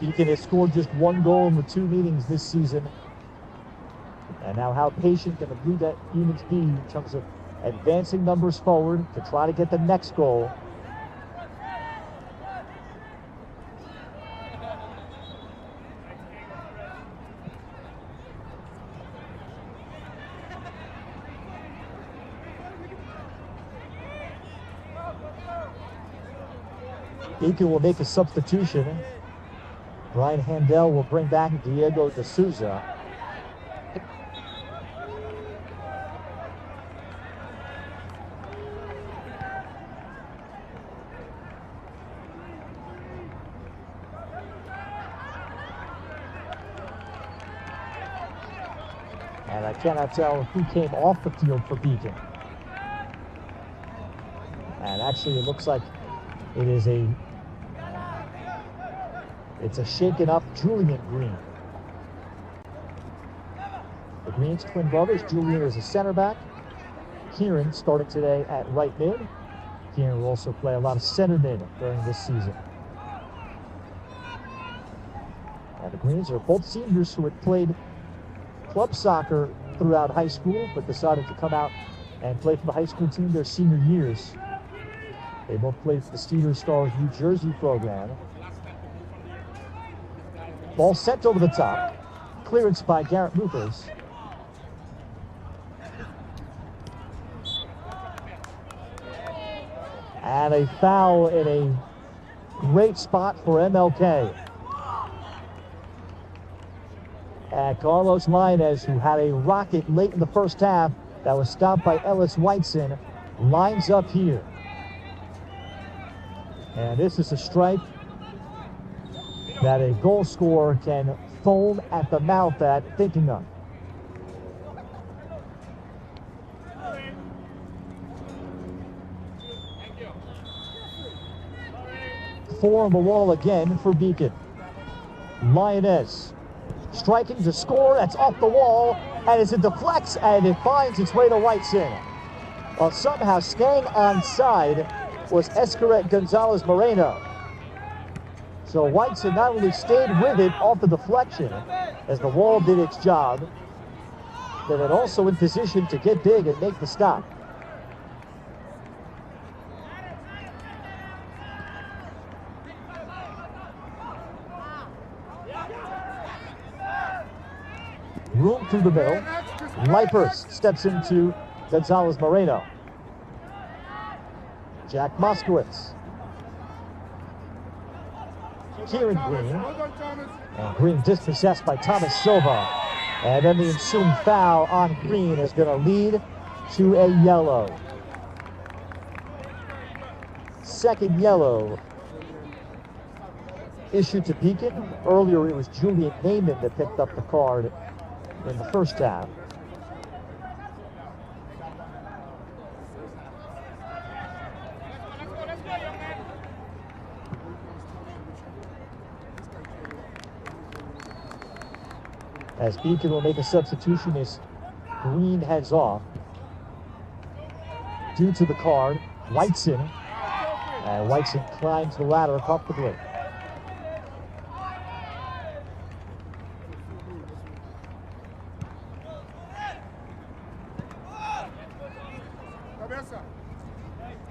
Beacon has scored just 1 goal in the 2 meetings this season. And now how patient can the Blue Demons be in terms of advancing numbers forward to try to get the next goal? Beacon will make a substitution. Brian Handel will bring back Diego De Souza. And I cannot tell who came off the field for Beacon. And actually it looks like it is it's a shaken up Julian Green. The Green's twin brothers, Julian is a center back. Kieran starting today at right mid. Kieran will also play a lot of center mid during this season. And the Greens are both seniors who had played club soccer throughout high school, but decided to come out and play for the high school team their senior years. They both played for the Steelers Stars New Jersey program. Ball sent over the top. Clearance by Garrett Loopers. And a foul in a great spot for MLK. And Carlos Lainez, who had a rocket late in the first half that was stopped by Ellis Whiteson, lines up here. And this is a strike that a goal scorer can foam at the mouth at thinking of. Four on the wall again for Beacon. Lainez striking to score. That's off the wall, and as it deflects, and it finds its way to Whiteson. Well, somehow staying onside was Escaret Gonzalez Moreno. So Whiteson not only stayed with it off the deflection as the wall did its job, but then also in position to get big and make the stop. Room through the middle. Lipers steps into Gonzalez Moreno. Jack Moskowitz. Kieran Green. And Green dispossessed by Thomas Silva. And then the ensuing foul on Green is going to lead to a yellow. Second yellow issued to Beacon. Earlier it was Julian Naiman that picked up the card in the first half. As Beacon will make a substitution as Green heads off. Due to the card, Whiteson. And Whiteson climbs the ladder comfortably.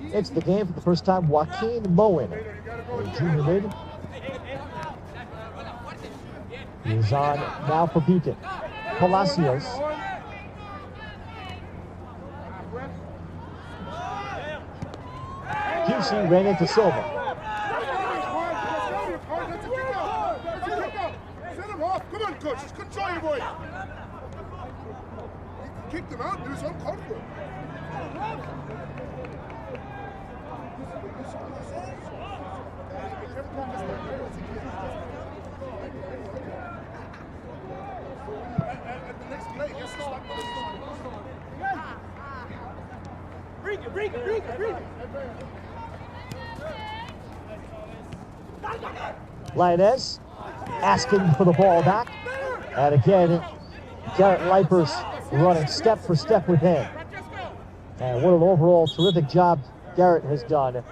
It's the game for the first time. Joaquin Moen, a junior mid. He is on now for Beacon. Palacios. QC ran into Silva. Send him off. Come on, coach. Just control your voice. Kick them out. Do something comfortable. Bring it. Lainez asking for the ball back. And again, Garrett Lipers running step for step with him. And what an overall terrific job Garrett has done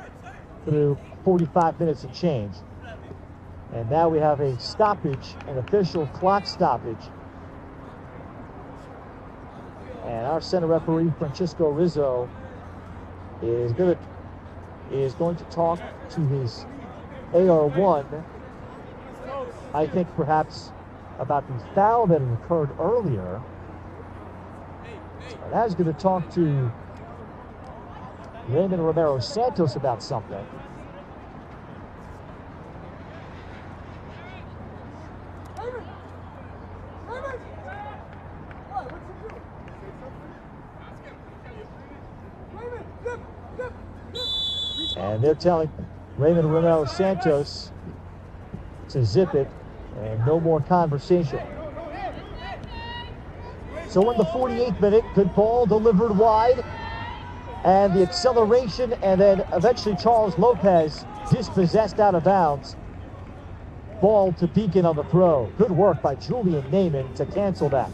through 45 minutes and change. And now we have a stoppage, an official clock stoppage. And our center referee, Francisco Rizzo, is going to talk to his AR1, I think perhaps about the foul that had occurred earlier. And that's going to talk to Raymond Romero Santos about something. And they're telling Raymond Romero Santos to zip it and no more conversation. So in the 48th minute, good ball delivered wide, and the acceleration, and then eventually Charles Lopez dispossessed out of bounds. Ball to Beacon on the throw. Good work by Julian Naiman to cancel that.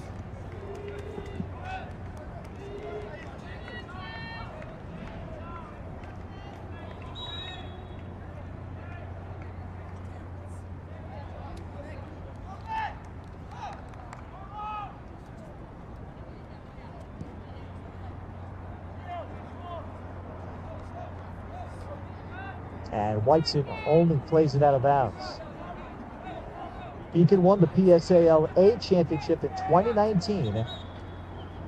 And Whiteson only plays it out of bounds. Beacon won the PSAL A championship in 2019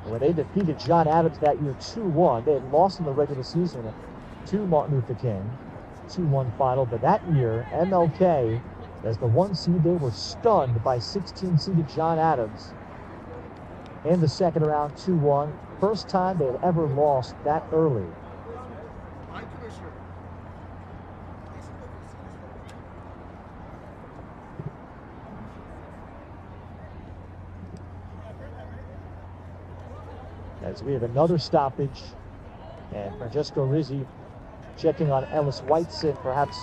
when they defeated John Adams that year 2-1. They had lost in the regular season to Martin Luther King, 2-1 final. But that year, MLK, as the 1 seed, they were stunned by 16-seeded John Adams in the second round, 2-1. First time they had ever lost that early. As we have another stoppage, and Francesco Rizzi checking on Ellis Whiteson, perhaps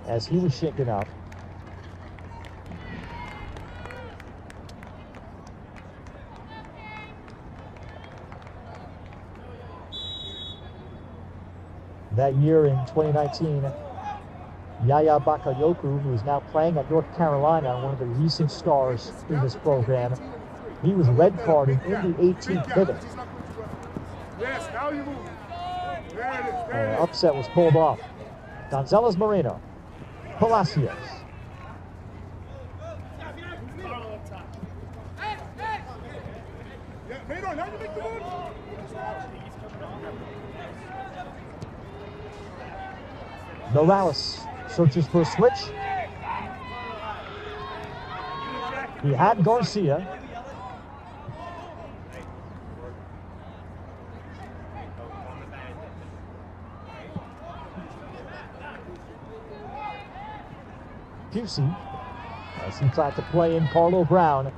as he was shaken up. That year in 2019, Yaya Bakayoko, who is now playing at North Carolina, one of the recent stars in this program, he was red carded in the 18th minute. Yes, now you move. There it is. And an upset was pulled off. Gonzalez Moreno, Palacios. Morales searches for a switch. He had Garcia. Pusey, as he tried to play in Carlo Brown.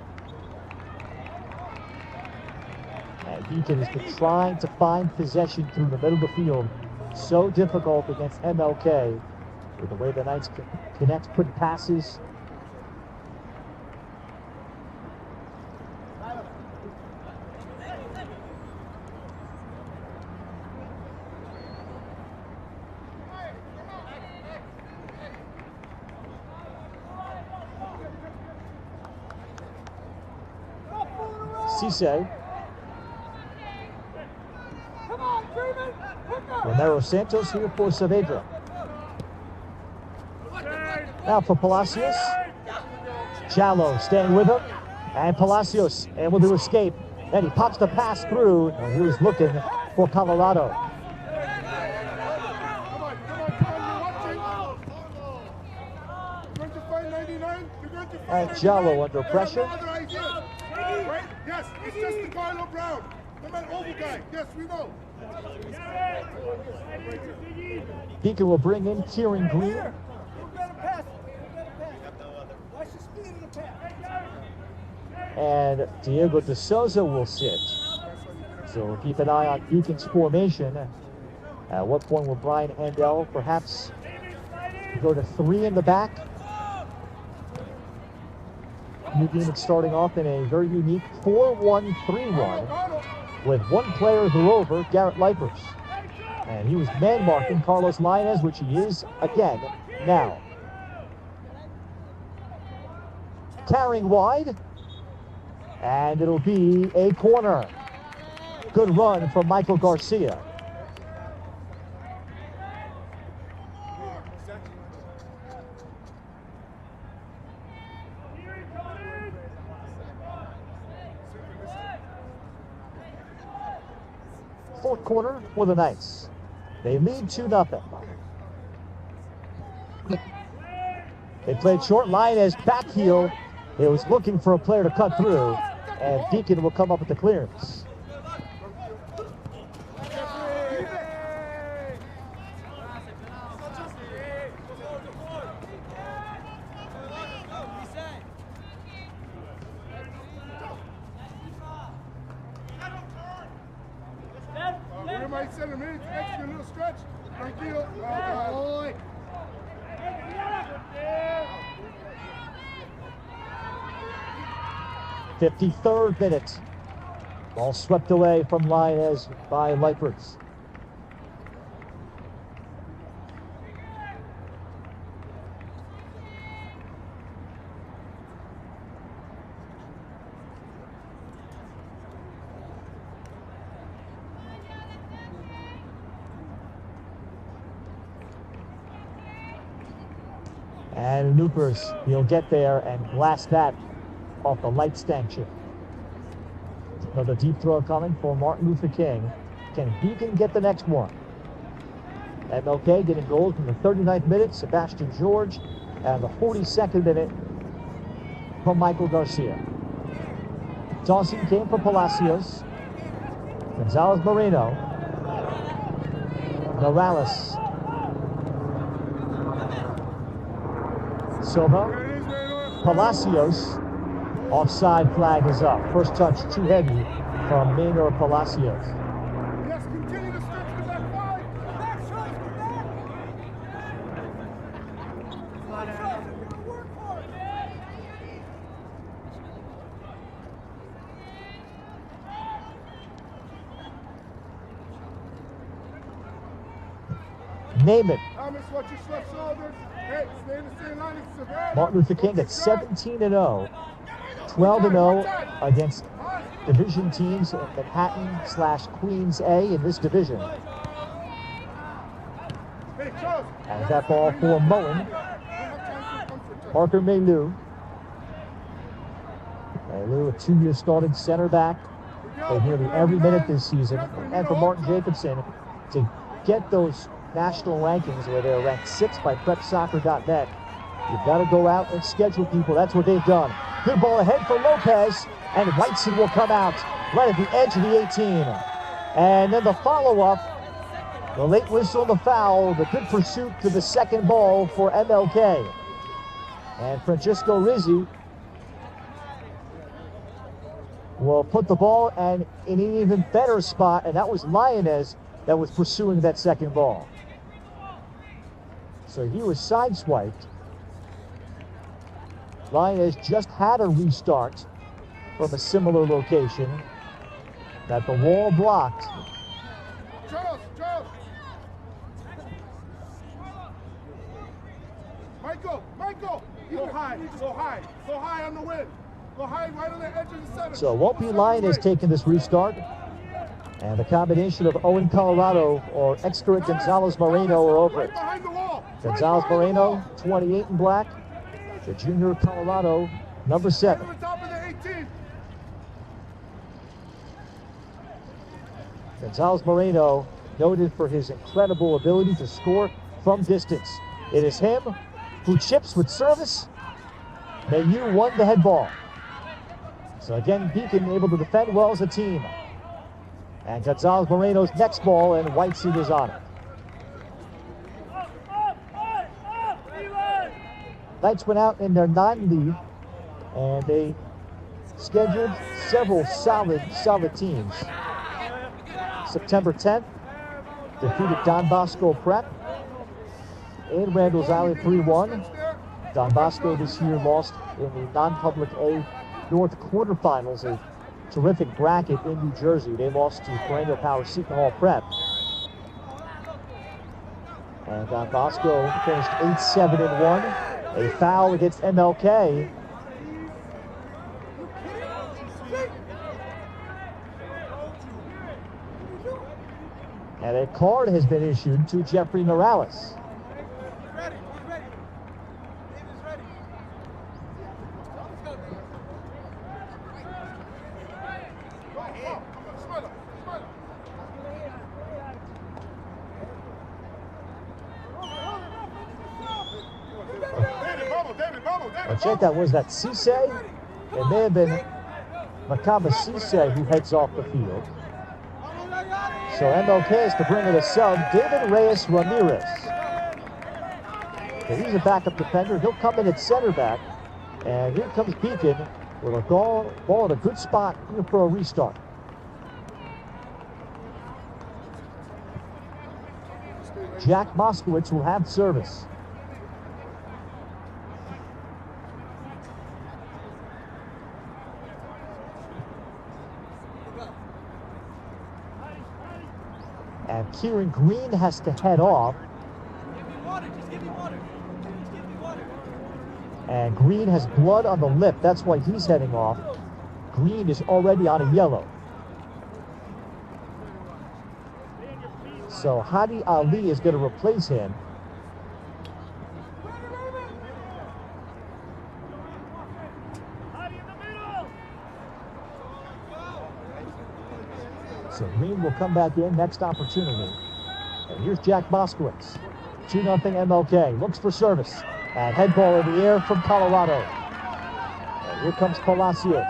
And Beacon has been trying to find possession through the middle of the field. So difficult against MLK with the way the Knights connect quick passes. Cisse. Romero Santos here for Saavedra. Now for Palacios. Jallo staying with him. And Palacios able to escape. And he pops the pass through. And he was looking for Colorado. And Jallo under pressure. Yes, it's just the Carlo Brown. The man over guy. Yes, we know. Beacon will bring in Kieran Green. And Diego De Souza will sit. So we'll keep an eye on Beacon's formation. At what point will Brian Handel perhaps go to 3 in the back? New Demons starting off in a very unique 4-1-3-1 with one player who over, Garrett Lipers. And he was man marking Carlos Lainez, which he is again now. carrying wide. And it'll be a corner. Good run from Michael Garcia. Fourth quarter for the Knights. They lead 2-0. They played short line as back heel. It was looking for a player to cut through, and Deacon will come up with the clearance. We might send him in, extra little stretch. Tranquilo. 53rd minute. Ball swept away from Lioness by Leipertz. And Loopers, he'll get there and blast that off the light stanchion. Another deep throw coming for Martin Luther King. Can Beacon get the next one? MLK getting goals from the 39th minute, Sebastian George, and the 42nd minute from Michael Garcia. Tossing came from Palacios. Gonzalez Moreno. Morales. Silva. Palacios. Offside flag is up. First touch too heavy from Maynor Palacios. Yes, continue to stretch the back five. Name it. Thomas, watch your left shoulders. Hey, stay in the same line. It's Savannah. Martin Luther King at 17-0. 12-0 against division teams in Manhattan/Queens A in this division. And that ball for Mullen. Parker Maylou. Maylou, a 2-year starting center back. Played nearly every minute this season. And for Martin Jacobson to get those national rankings where they're ranked 6th by PrepSoccer.net. You've got to go out and schedule people. That's what they've done. Good ball ahead for Lopez, and Whiteson will come out right at the edge of the 18. And then the follow-up, the late whistle and the foul, the good pursuit to the second ball for MLK. And Francisco Rizzi will put the ball in an even better spot, and that was Lioness that was pursuing that second ball. So he was sideswiped. Lioness just had a restart from a similar location that the wall blocked. Charles. Michael, go high on the wing. Go high right on the edge of the center. So it won't be Lioness taking this restart. And the combination of Owen Colorado or Exter Gonzalez Moreno are over it. Gonzalez Moreno, 28 in black. The junior Colorado, number 7. Gonzalez Moreno, noted for his incredible ability to score from distance. It is him who chips with service. Mayu won the head ball. So again, Beacon able to defend well as a team. And Gonzalez Moreno's next ball, and Whiteson is on it. Knights went out in their 9 lead, and they scheduled several solid teams. September 10th, defeated Don Bosco Prep in Randall's Island 3-1. Don Bosco this year lost in the non-public A North quarterfinals, a terrific bracket in New Jersey. They lost to perennial power Seton Hall Prep. And Don Bosco finished 8-7-1. A foul against MLK. And a card has been issued to Jeffrey Morales. I think that was that Cisse. It may have been Makaba Cisse who heads off the field. So MLK is to bring in a sub, David Reyes Ramirez. Okay, he's a backup defender. He'll come in at center back. And here comes Beacon with a ball at a good spot for a restart. Jack Moskowitz will have service. And Kieran Green has to head off. And Green has blood on the lip. That's why he's heading off. Green is already on a yellow. So Hadi Ali is going to replace him. So Green will come back in, next opportunity. And here's Jack Moskowitz. 2-0 MLK, looks for service. And head ball in the air from Colorado. And here comes Palacios.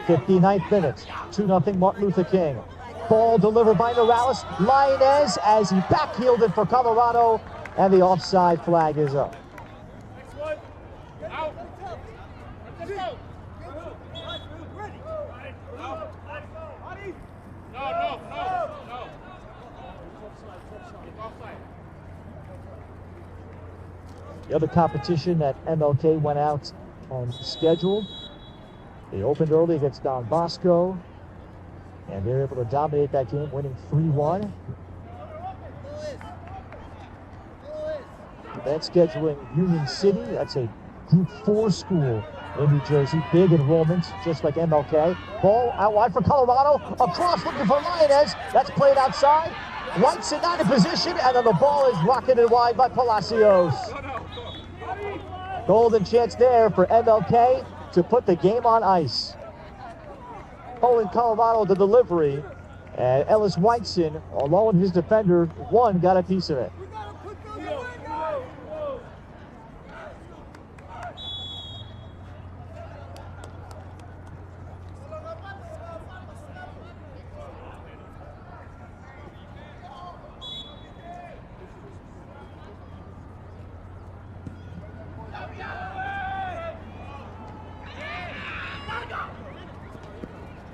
'59th minute, 2-0 Martin Luther King. Ball delivered by Morales. Lainez as he backheeled for Colorado. And the offside flag is up. The other competition that MLK went out on schedule. They opened early against Don Bosco, and they're able to dominate that game, winning 3-1. Then scheduling Union City. That's a Group 4 school in New Jersey. Big enrollment, just like MLK. Ball out wide for Colorado. Across looking for Lainez. That's played outside. White's not in position, and then the ball is rocketed wide by Palacios. Golden chance there for MLK to put the game on ice. Owen Colorado the delivery, and Ellis Whiteson, along with his defender, one got a piece of it.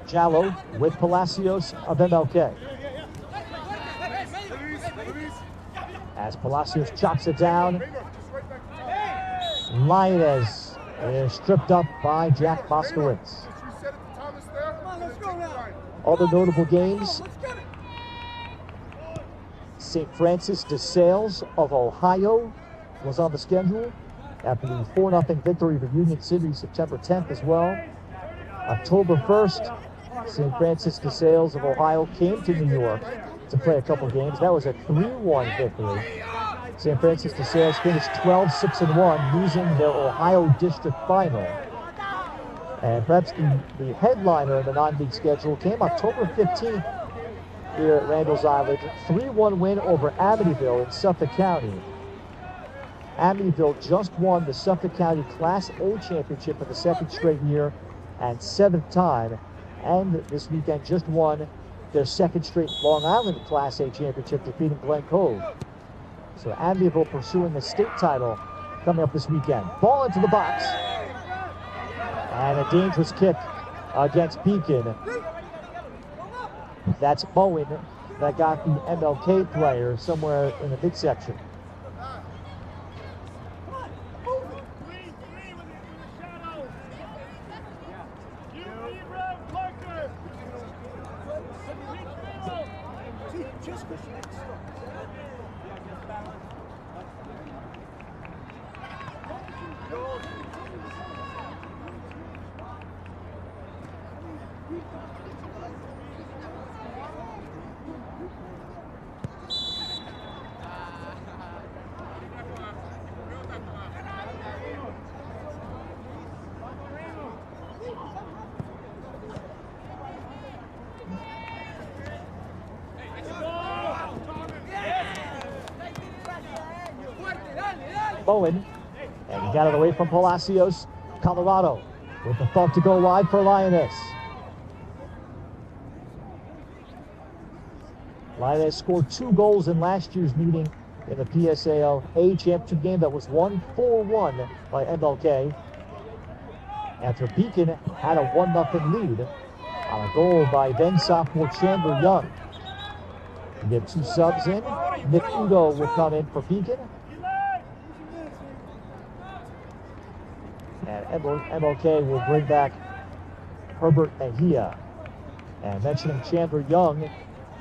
Jallo with Palacios of MLK. As Palacios chops it down, Lainez is stripped up by Jack Moskowitz. Other notable games: St. Francis de Sales of Ohio was on the schedule after the 4-0 victory over Union City September 10th as well. October 1st, St. Francis de Sales of Ohio came to New York to play a couple games. That was a 3-1 victory. St. Francis de Sales finished 12-6-1, losing their Ohio District Final. And perhaps the headliner in the non-league schedule came October 15th here at Randall's Island. 3-1 win over Amityville in Suffolk County. Amityville just won the Suffolk County Class A championship for the second straight year and 7th time. And this weekend just won their second straight Long Island Class A championship, defeating Glen Cove. So Amityville pursuing the state title coming up this weekend. Ball into the box. And a dangerous kick against Beacon. That's Bowen that got the MLK player somewhere in the midsection. Bowen. And he got it away from Palacios. Colorado with the thought to go wide for Lioness. Lioness scored 2 goals in last year's meeting in the PSAL A Championship game that was won 4-1 by MLK. After Beacon had a 1-0 lead on a goal by then sophomore Chandler Young. We get 2 subs in. Nick Udo will come in for Beacon. And MLK will bring back Herbert Mejia. And mentioning Chandler Young,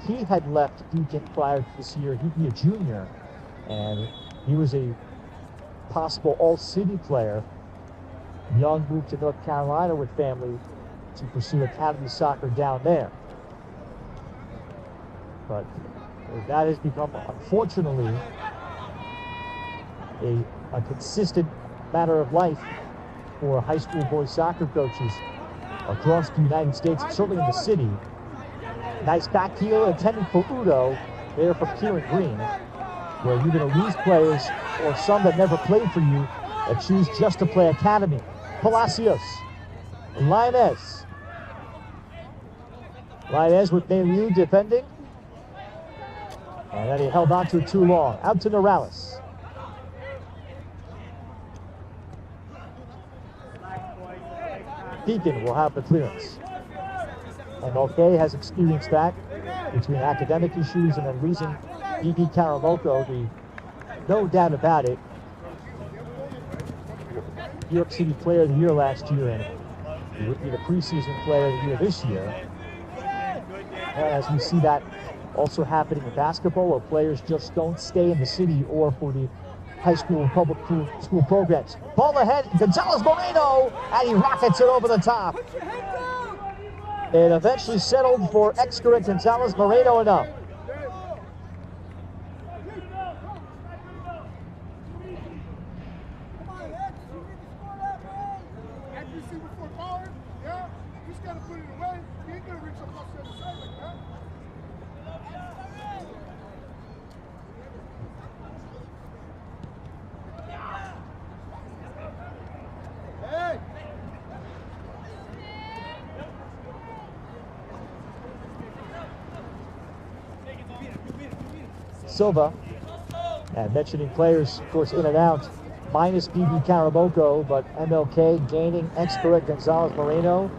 he had left Beacon prior to this year. He'd be a junior. And he was a possible all-city player. Young moved to North Carolina with family to pursue academy soccer down there. But that has become, unfortunately, a consistent matter of life for high school boys soccer coaches across the United States, and certainly in the city. Nice back heel intended for Udo there from Kieran Green, where you're going to lose players or some that never played for you that choose just to play academy. Palacios, Lioness. Lioness with Mayu defending. And then he held on to it too long. Out to Morales. Beacon will have the clearance. MLK has experienced that between academic issues and then losing B.B. Karamoko, no doubt about it, New York City Player of the Year last year, and he would be the preseason Player of the Year this year. And as we see that also happening in basketball, where players just don't stay in the city or for the high school public school programs. Ball ahead, Gonzalez Moreno, and he rockets it over the top. It eventually settled for Excar Gonzalez Moreno enough. Silva, and mentioning players, of course, in and out, minus B.B. Karamoko, but MLK gaining Excar Gonzalez Moreno.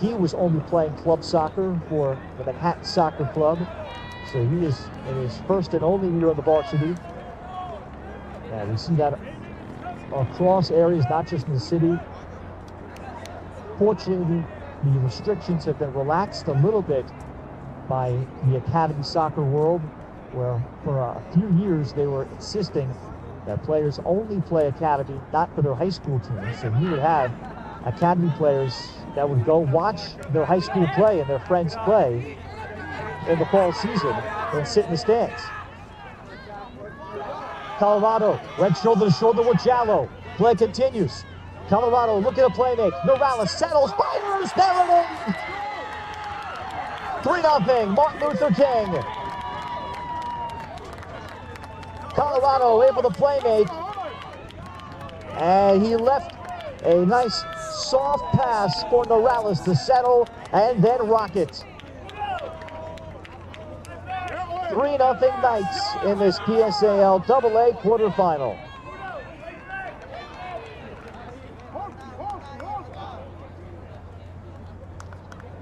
He was only playing club soccer for the Manhattan Soccer Club, so he is in his first and only year on the varsity. And we see that across areas, not just in the city. Fortunately, the restrictions have been relaxed a little bit by the academy soccer world, where for a few years they were insisting that players only play academy, not for their high school teams. So you would have academy players that would go watch their high school play and their friends play in the fall season and sit in the stands. Colorado went shoulder to shoulder with Jallo. Play continues. Colorado looking to play make. Morales settles, fires, there it is! 3-0, Martin Luther King. Colorado able to play make, and he left a nice soft pass for Morales to settle and then rocket. 3-0 Knights in this PSAL AA quarterfinal.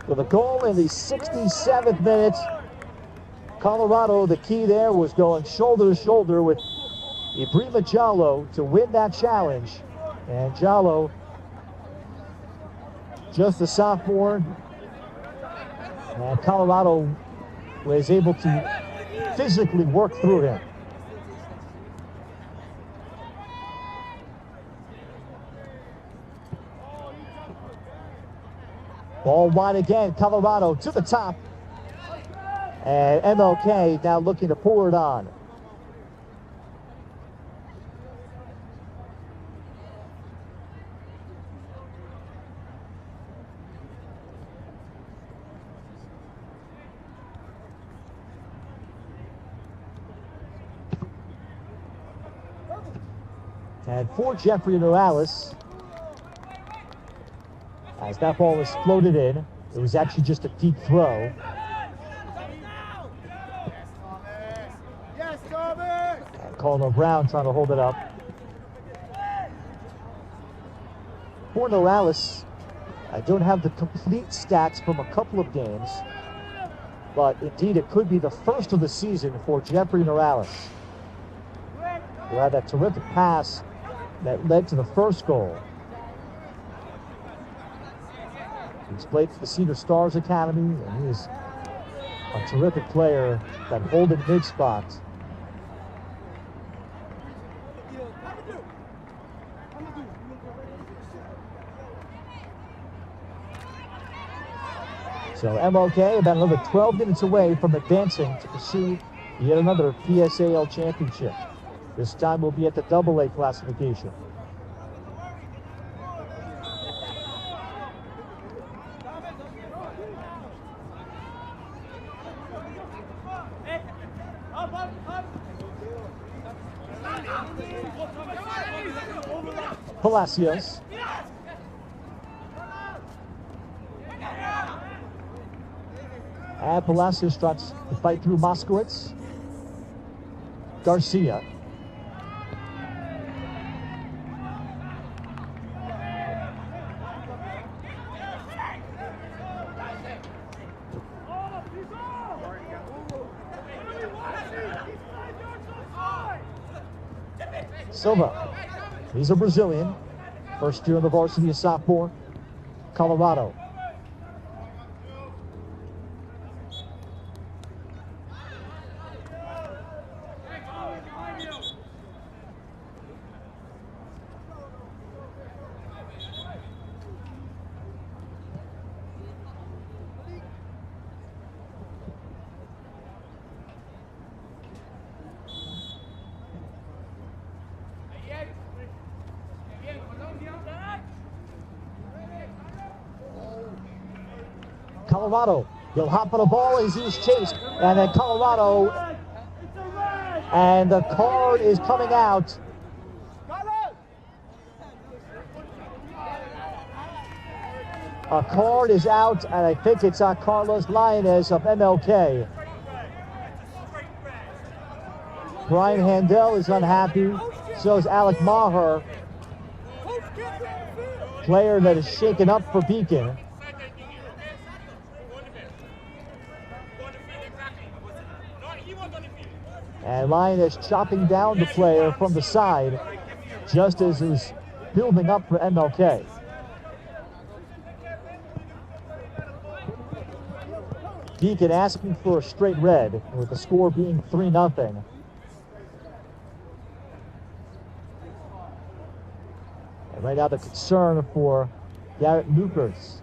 With a goal in the 67th minute, Colorado, the key there was going shoulder to shoulder with Ibrahima Jallo to win that challenge. And Jallo, just a sophomore, and Colorado was able to physically work through him. Ball wide again, Colorado to the top. And MLK now looking to pour it on. And for Jeffrey Morales, as that ball was floated in, it was actually just a deep throw. Yes, Tommy! And Carlo Brown trying to hold it up. For Morales, I don't have the complete stats from a couple of games, but indeed it could be the first of the season for Jeffrey Morales, who had that terrific pass that led to the first goal. He's played for the Cedar Stars Academy, and he is a terrific player, that holding mid spot. So MLK about another 12 minutes away from advancing to pursue yet another PSAL championship. This time we'll be at the AA classification. Palacios. And Palacios starts to fight through Moskowitz. Garcia. Silva. He's a Brazilian. First year in the varsity, a sophomore. Colorado. Colorado, he'll hop on the ball as he's chased, and then Colorado, and the card is coming out. A card is out, and I think it's Carlos Lainez of MLK. Brian Handel is unhappy, so is Alec Maher, player that is shaken up for Beacon. And Lainez chopping down the player from the side, just as it was building up for MLK. Beacon asking for a straight red, with the score being 3-0. And right now the concern for Garrett Lucas.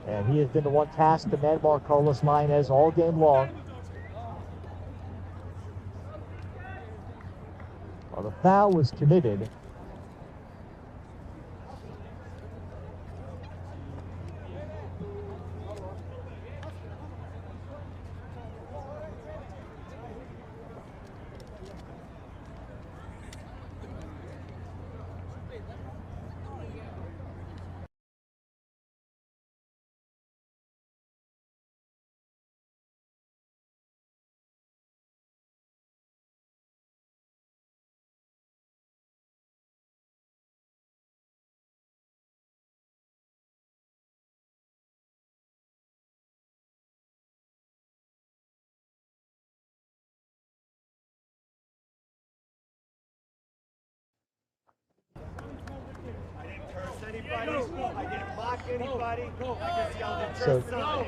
And he has been the one tasked to man-mark Carlos Lainez all game long. Well, the foul was committed. I didn't block anybody. I just yelled at So- your son.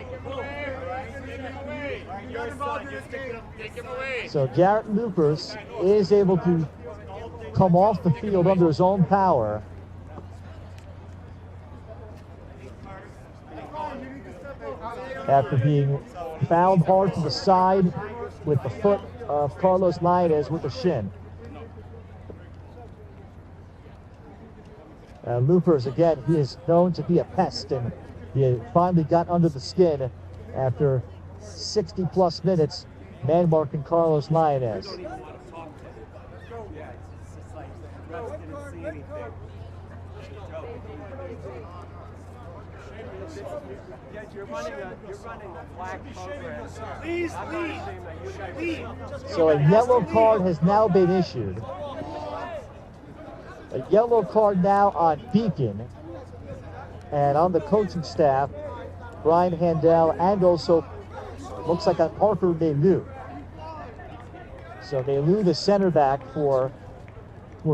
Your son, just take him away. So Garrett Lucas is able to come off the field under his own power. After being fouled hard to the side with the foot of Carlos Lainez with the shin. Loopers, again, he is known to be a pest, and he finally got under the skin after 60-plus minutes man-marking Carlos Lainez. anything. Yeah, you're running a black program. Please, So a yellow card has now been issued. A yellow card now on Beacon. And on the coaching staff, Brian Handel, and also looks like on Parker Nelu. So Nelu, the center back for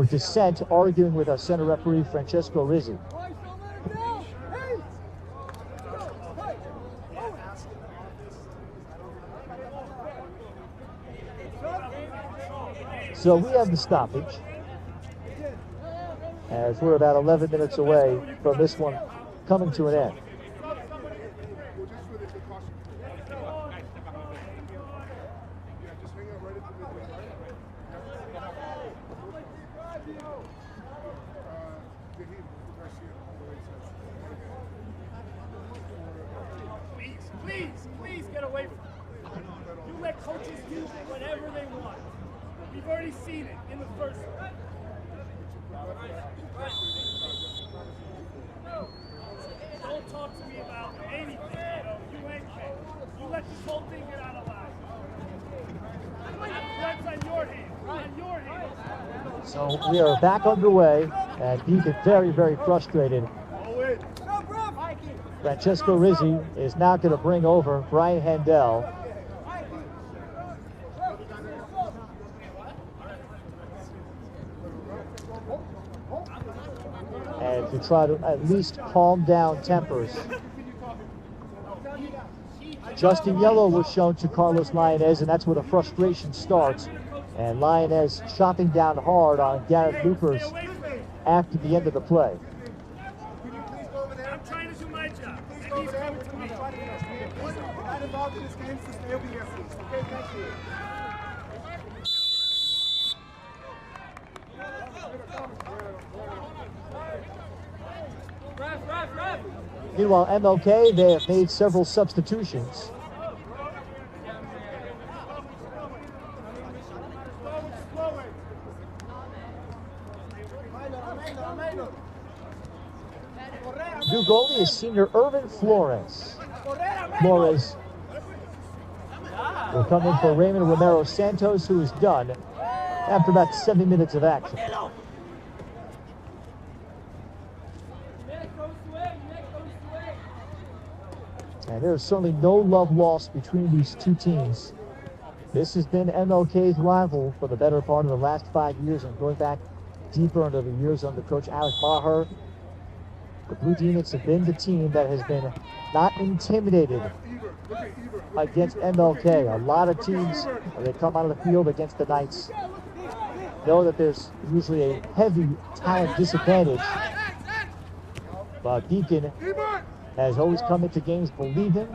dissent, arguing with our center referee, Francesco Rizzi. So we have the stoppage, as we're about 11 minutes away from this one coming to an end. Please get away from it. You let coaches do whatever they want. We've already seen it in the first one. Don't talk to me about anything, you ain't fair. You let this whole thing get out of line. That's on your hands. So we are back underway, and Beacon very, very frustrated. Francesco Rizzi is now going to bring over Brian Handel. And to try to at least calm down tempers. Justin Yellow was shown to Carlos Lainez, and that's where the frustration starts. And Lainez chopping down hard on Garrett Loopers after the end of the play. I'm trying to do my job. And he's coming to me. Not involved in this game, so stay over here, please. Okay, thank you. Meanwhile, MLK, they have made several substitutions. New goalie is senior Irvin Flores. Flores will come in for Raymond Romero Santos, who is done after about 70 minutes of action. And there's certainly no love lost between these two teams. This has been MLK's rival for the better part of the last 5 years, and going back deeper into the years under coach Alec Maher. The Blue Demons have been the team that has been not intimidated against MLK. A lot of teams, when they come out of the field against the Knights, know that there's usually a heavy talent disadvantage. But Beacon has always come into games believing.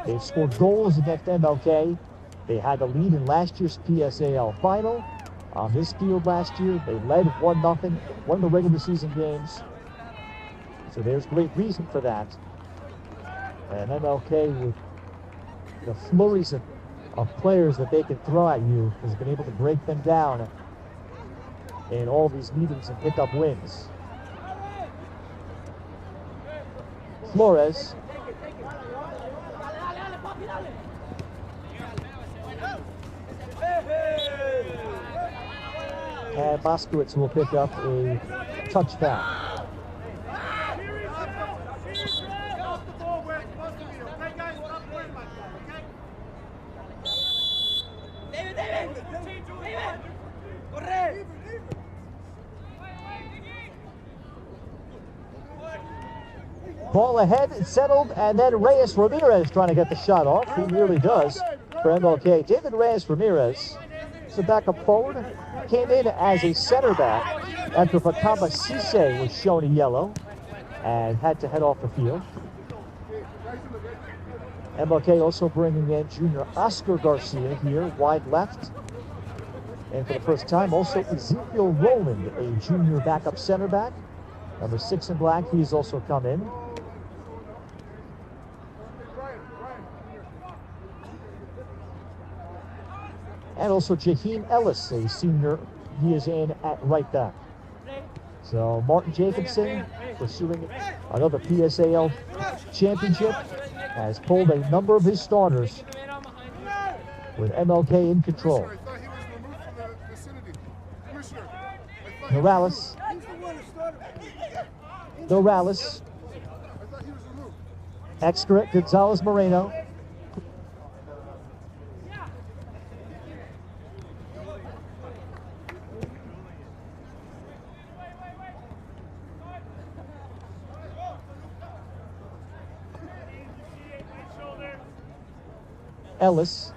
They've scored goals against MLK. They had the lead in last year's PSAL final. On this field last year, they led 1-0, won the regular season games. So there's great reason for that. And MLK, with the flurries of players that they can throw at you, has been able to break them down in all these meetings and pick up wins. Flores. And Moskowitz will pick up a touchdown. Ball ahead, it's settled, and then Reyes Ramirez trying to get the shot off. He really does for MLK. David Reyes Ramirez is a backup forward. Came in as a center back after Bakamba Cisse was shown in yellow and had to head off the field. MLK also bringing in junior Oscar Garcia here, wide left. And for the first time, also Ezekiel Rowland, a junior backup center back. Number 6 in black, he's also come in. And also Jaheim Ellis, a senior, he is in at right back. So Martin Jacobson, pursuing another PSAL championship, has pulled a number of his starters with MLK in control. I thought he was removed from the vicinity. Commissioner, I thought Morales. Morales. I thought he was removed. Excret Gonzalez Moreno. Ellis.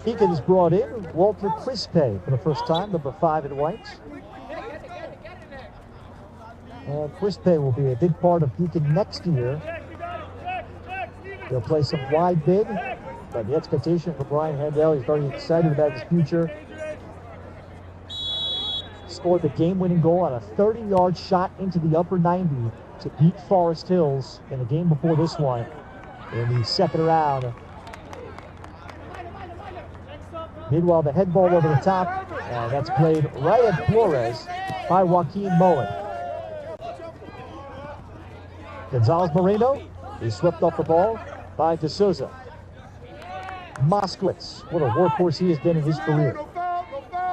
Eakins brought in Walter Quispe for the first time, number 5 in white. And Quispe will be a big part of Beacon next year. He'll play some wide bid, but the expectation for Brian Handel, he's very excited about his future. Scored the game-winning goal on a 30-yard shot into the upper 90 to beat Forest Hills in the game before this one in the second round. Meanwhile, the head ball over the top, and that's played right at Flores by Joaquin Moen. Gonzalez Moreno is swept off the ball by De Souza. Moskowitz, what a workhorse he has been in his career.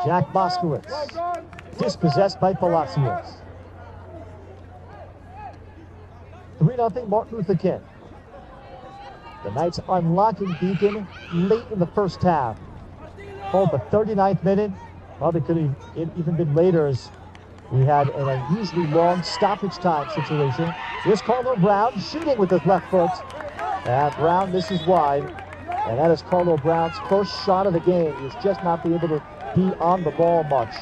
Jack Moskowitz, dispossessed by Palacios. 3-0 Martin Luther King. The Knights unlocking Beacon late in the first half. Called the 39th minute. Probably could have even been later as we had an unusually long stoppage time situation. Here's Carlo Brown shooting with his left foot. And Brown misses wide. And that is Carlo Brown's first shot of the game. He's just not been able to be on the ball much.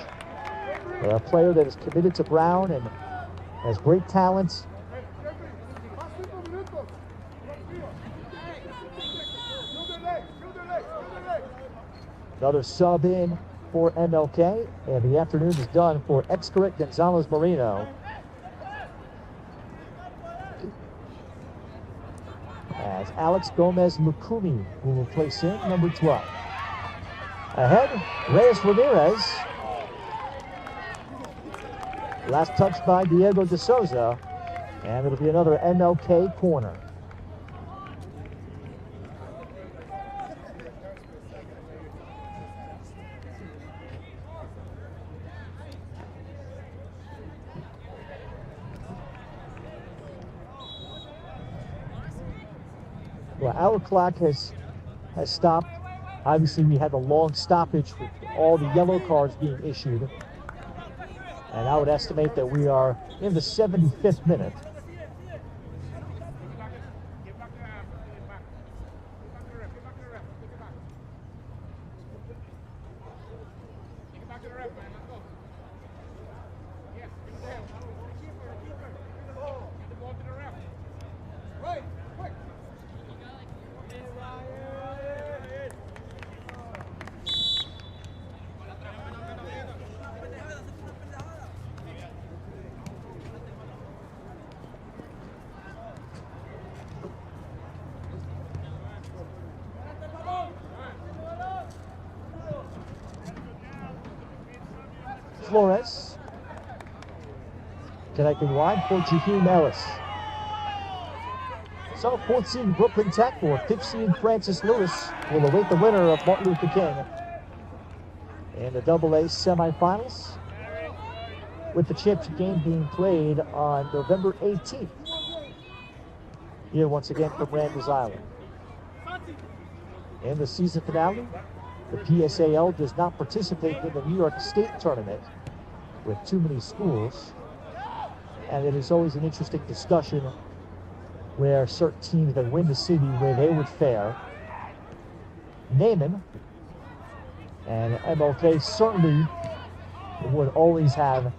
A player that is committed to Brown and has great talent. Another sub in for MLK, and the afternoon is done for Excret Gonzalez Moreno. As Alex Gomez Lukumi will replace him, number 12. Ahead, Reyes Ramirez. Last touch by Diego De Souza, and it'll be another MLK corner. Well, our clock has stopped. Obviously, we had the long stoppage with all the yellow cards being issued. And I would estimate that we are in the 75th minute. Flores, connecting wide for Jaheim Ellis. So 4th seed Brooklyn Tech or 5th seed Francis Lewis will await the winner of Martin Luther King in the AA semifinals, with the championship game being played on November 18th. Here once again from Randall's Island. In the season finale, the PSAL does not participate in the New York State tournament with too many schools, and it is always an interesting discussion where certain teams that win the city where they would fare. Naaman and MLK certainly would always have,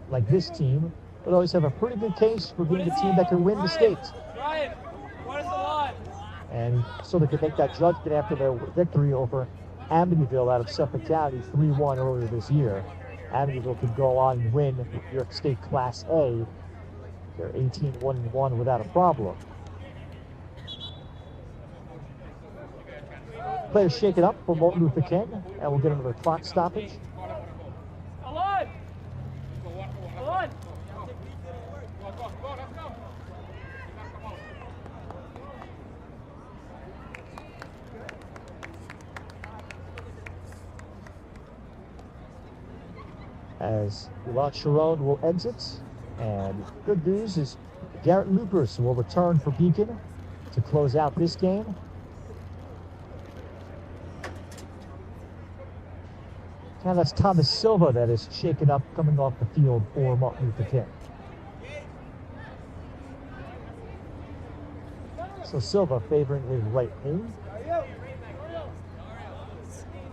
like this team, would always have a pretty good case for being the team that can win the state. Ryan, what is the line? and so they could make that judgment after their victory over Amityville out of Suffolk County 3-1 earlier this year. Amityville could go on and win New York State Class A. They're 18-1-1 without a problem. Players shake it up for Martin Luther King, and we'll get another clock stoppage. As Yvonne Sharon will exit, and good news is Garrett Lupers will return for Beacon to close out this game. And that's Thomas Silva that is shaken up coming off the field for Martin Luther King. So Silva favoring his right knee.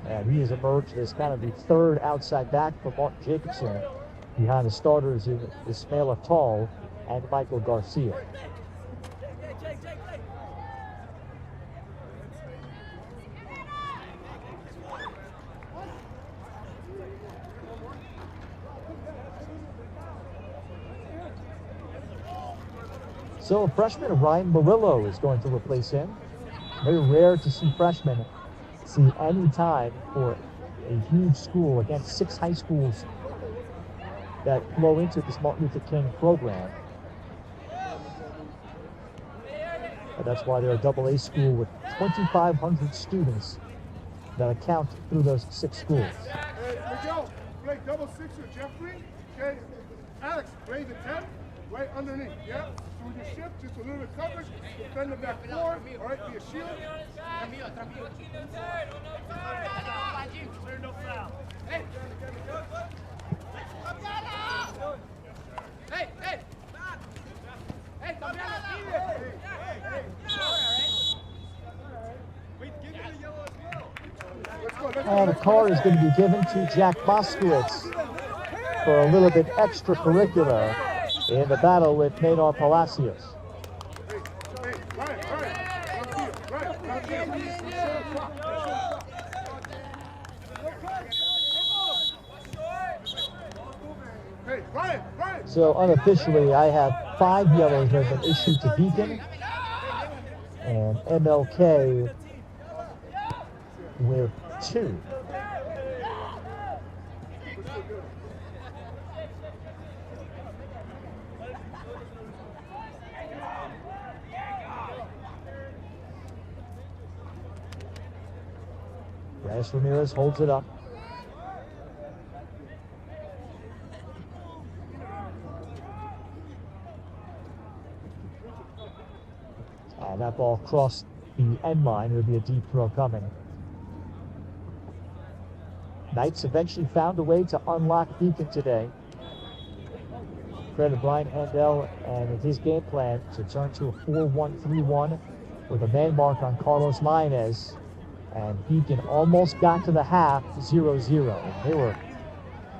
And he has emerged as kind of the third outside back for Martin Jacobson, behind the starters in Ismail Atal and Michael Garcia. So freshman Ryan Murillo is going to replace him. Very rare to see freshmen see any time for a huge school against 6 high schools that flow into this Martin Luther King program. And that's why they're a AA school with 2,500 students that account through those 6 schools. Hey, Miguel, play double 6 with Jeffrey. Okay, Alex, play the 10 right underneath. Yeah, through your shift, just a little bit coverage. Defend the back 4. All right, be a shield. No foul. Hey! Hey! Hey! Hey! And a card is going to be given to Jack Moskowitz for a little bit extracurricular in the battle with Maynard Palacios. So unofficially, I have 5 yellows that have been issued to Beacon, and MLK with 2. Reyes Ramirez holds it up. And that ball crossed the end line. It'll be a deep throw coming. Knights eventually found a way to unlock Beacon today. Credit Brian Handel and his game plan to turn to a 4-1-3-1 with a man mark on Carlos Lainez. And Beacon almost got to the half 0-0. They were,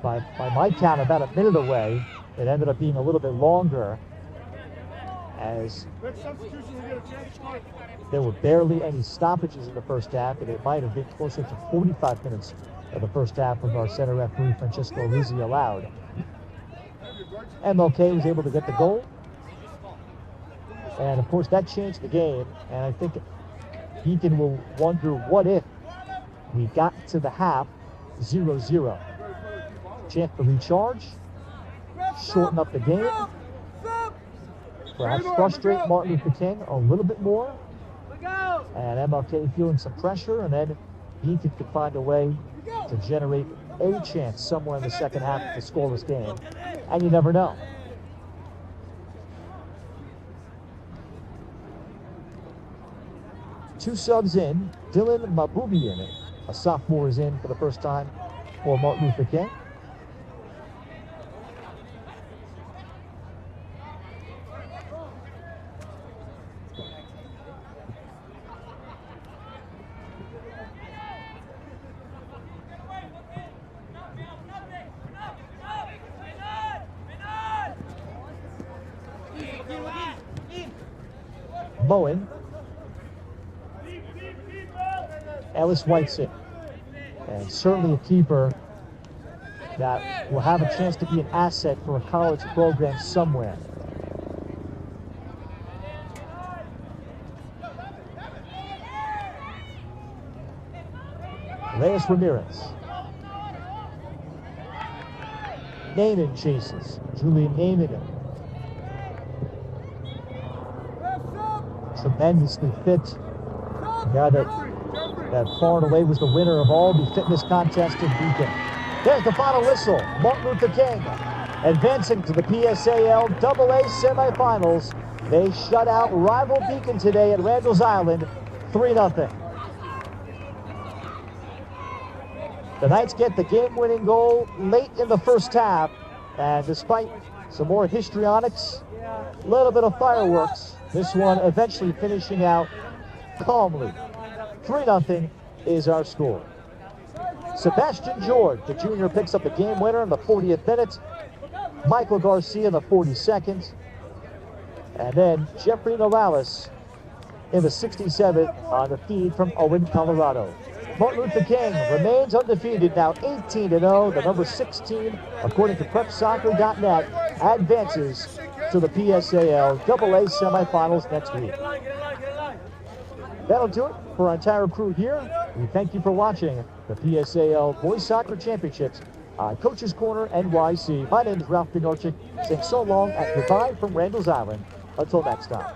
by my count, about a minute away. It ended up being a little bit longer, as there were barely any stoppages in the first half, and it might have been closer to 45 minutes of the first half with our center referee Francisco Rizzi allowed. MLK was able to get the goal, and of course that changed the game, and I think Beacon will wonder, what if we got to the half 0-0? Chance to recharge, shorten up the game, perhaps frustrate Martin Luther King a little bit more, and MLK feeling some pressure, and then Beacon could find a way to generate a chance somewhere in the second half of the scoreless game, and you never know. Two subs in. Dylan Mabubian, a sophomore, is in for the first time for Martin Luther King. Bowen Ellis Whiteson. And certainly a keeper that will have a chance to be an asset for a college program somewhere. Reyes Ramirez. Naaman chases. Julian Naaman. Tremendously fit. The guy that far and away was the winner of all the fitness contests in Beacon. There's the final whistle. Martin Luther King advancing to the PSAL AA semifinals. They shut out rival Beacon today at Randall's Island, 3-0. The Knights get the game-winning goal late in the first half, and despite some more histrionics, a little bit of fireworks, this one eventually finishing out calmly. 3-0 is our score. Sebastian George, the junior, picks up the game winner in the 40th minute. Michael Garcia in the 42nd. And then Jeffrey Morales in the 67th on the feed from Owen, Colorado. Martin Luther King remains undefeated, now 18-0. The number 16, according to PrepSoccer.net, advances to the PSAL AA semifinals next week. That'll do it for our entire crew here. We thank you for watching the PSAL Boys Soccer Championships on Coach's Corner NYC. My name is Ralph Pinorchik, saying so long and goodbye from Randall's Island. Until next time.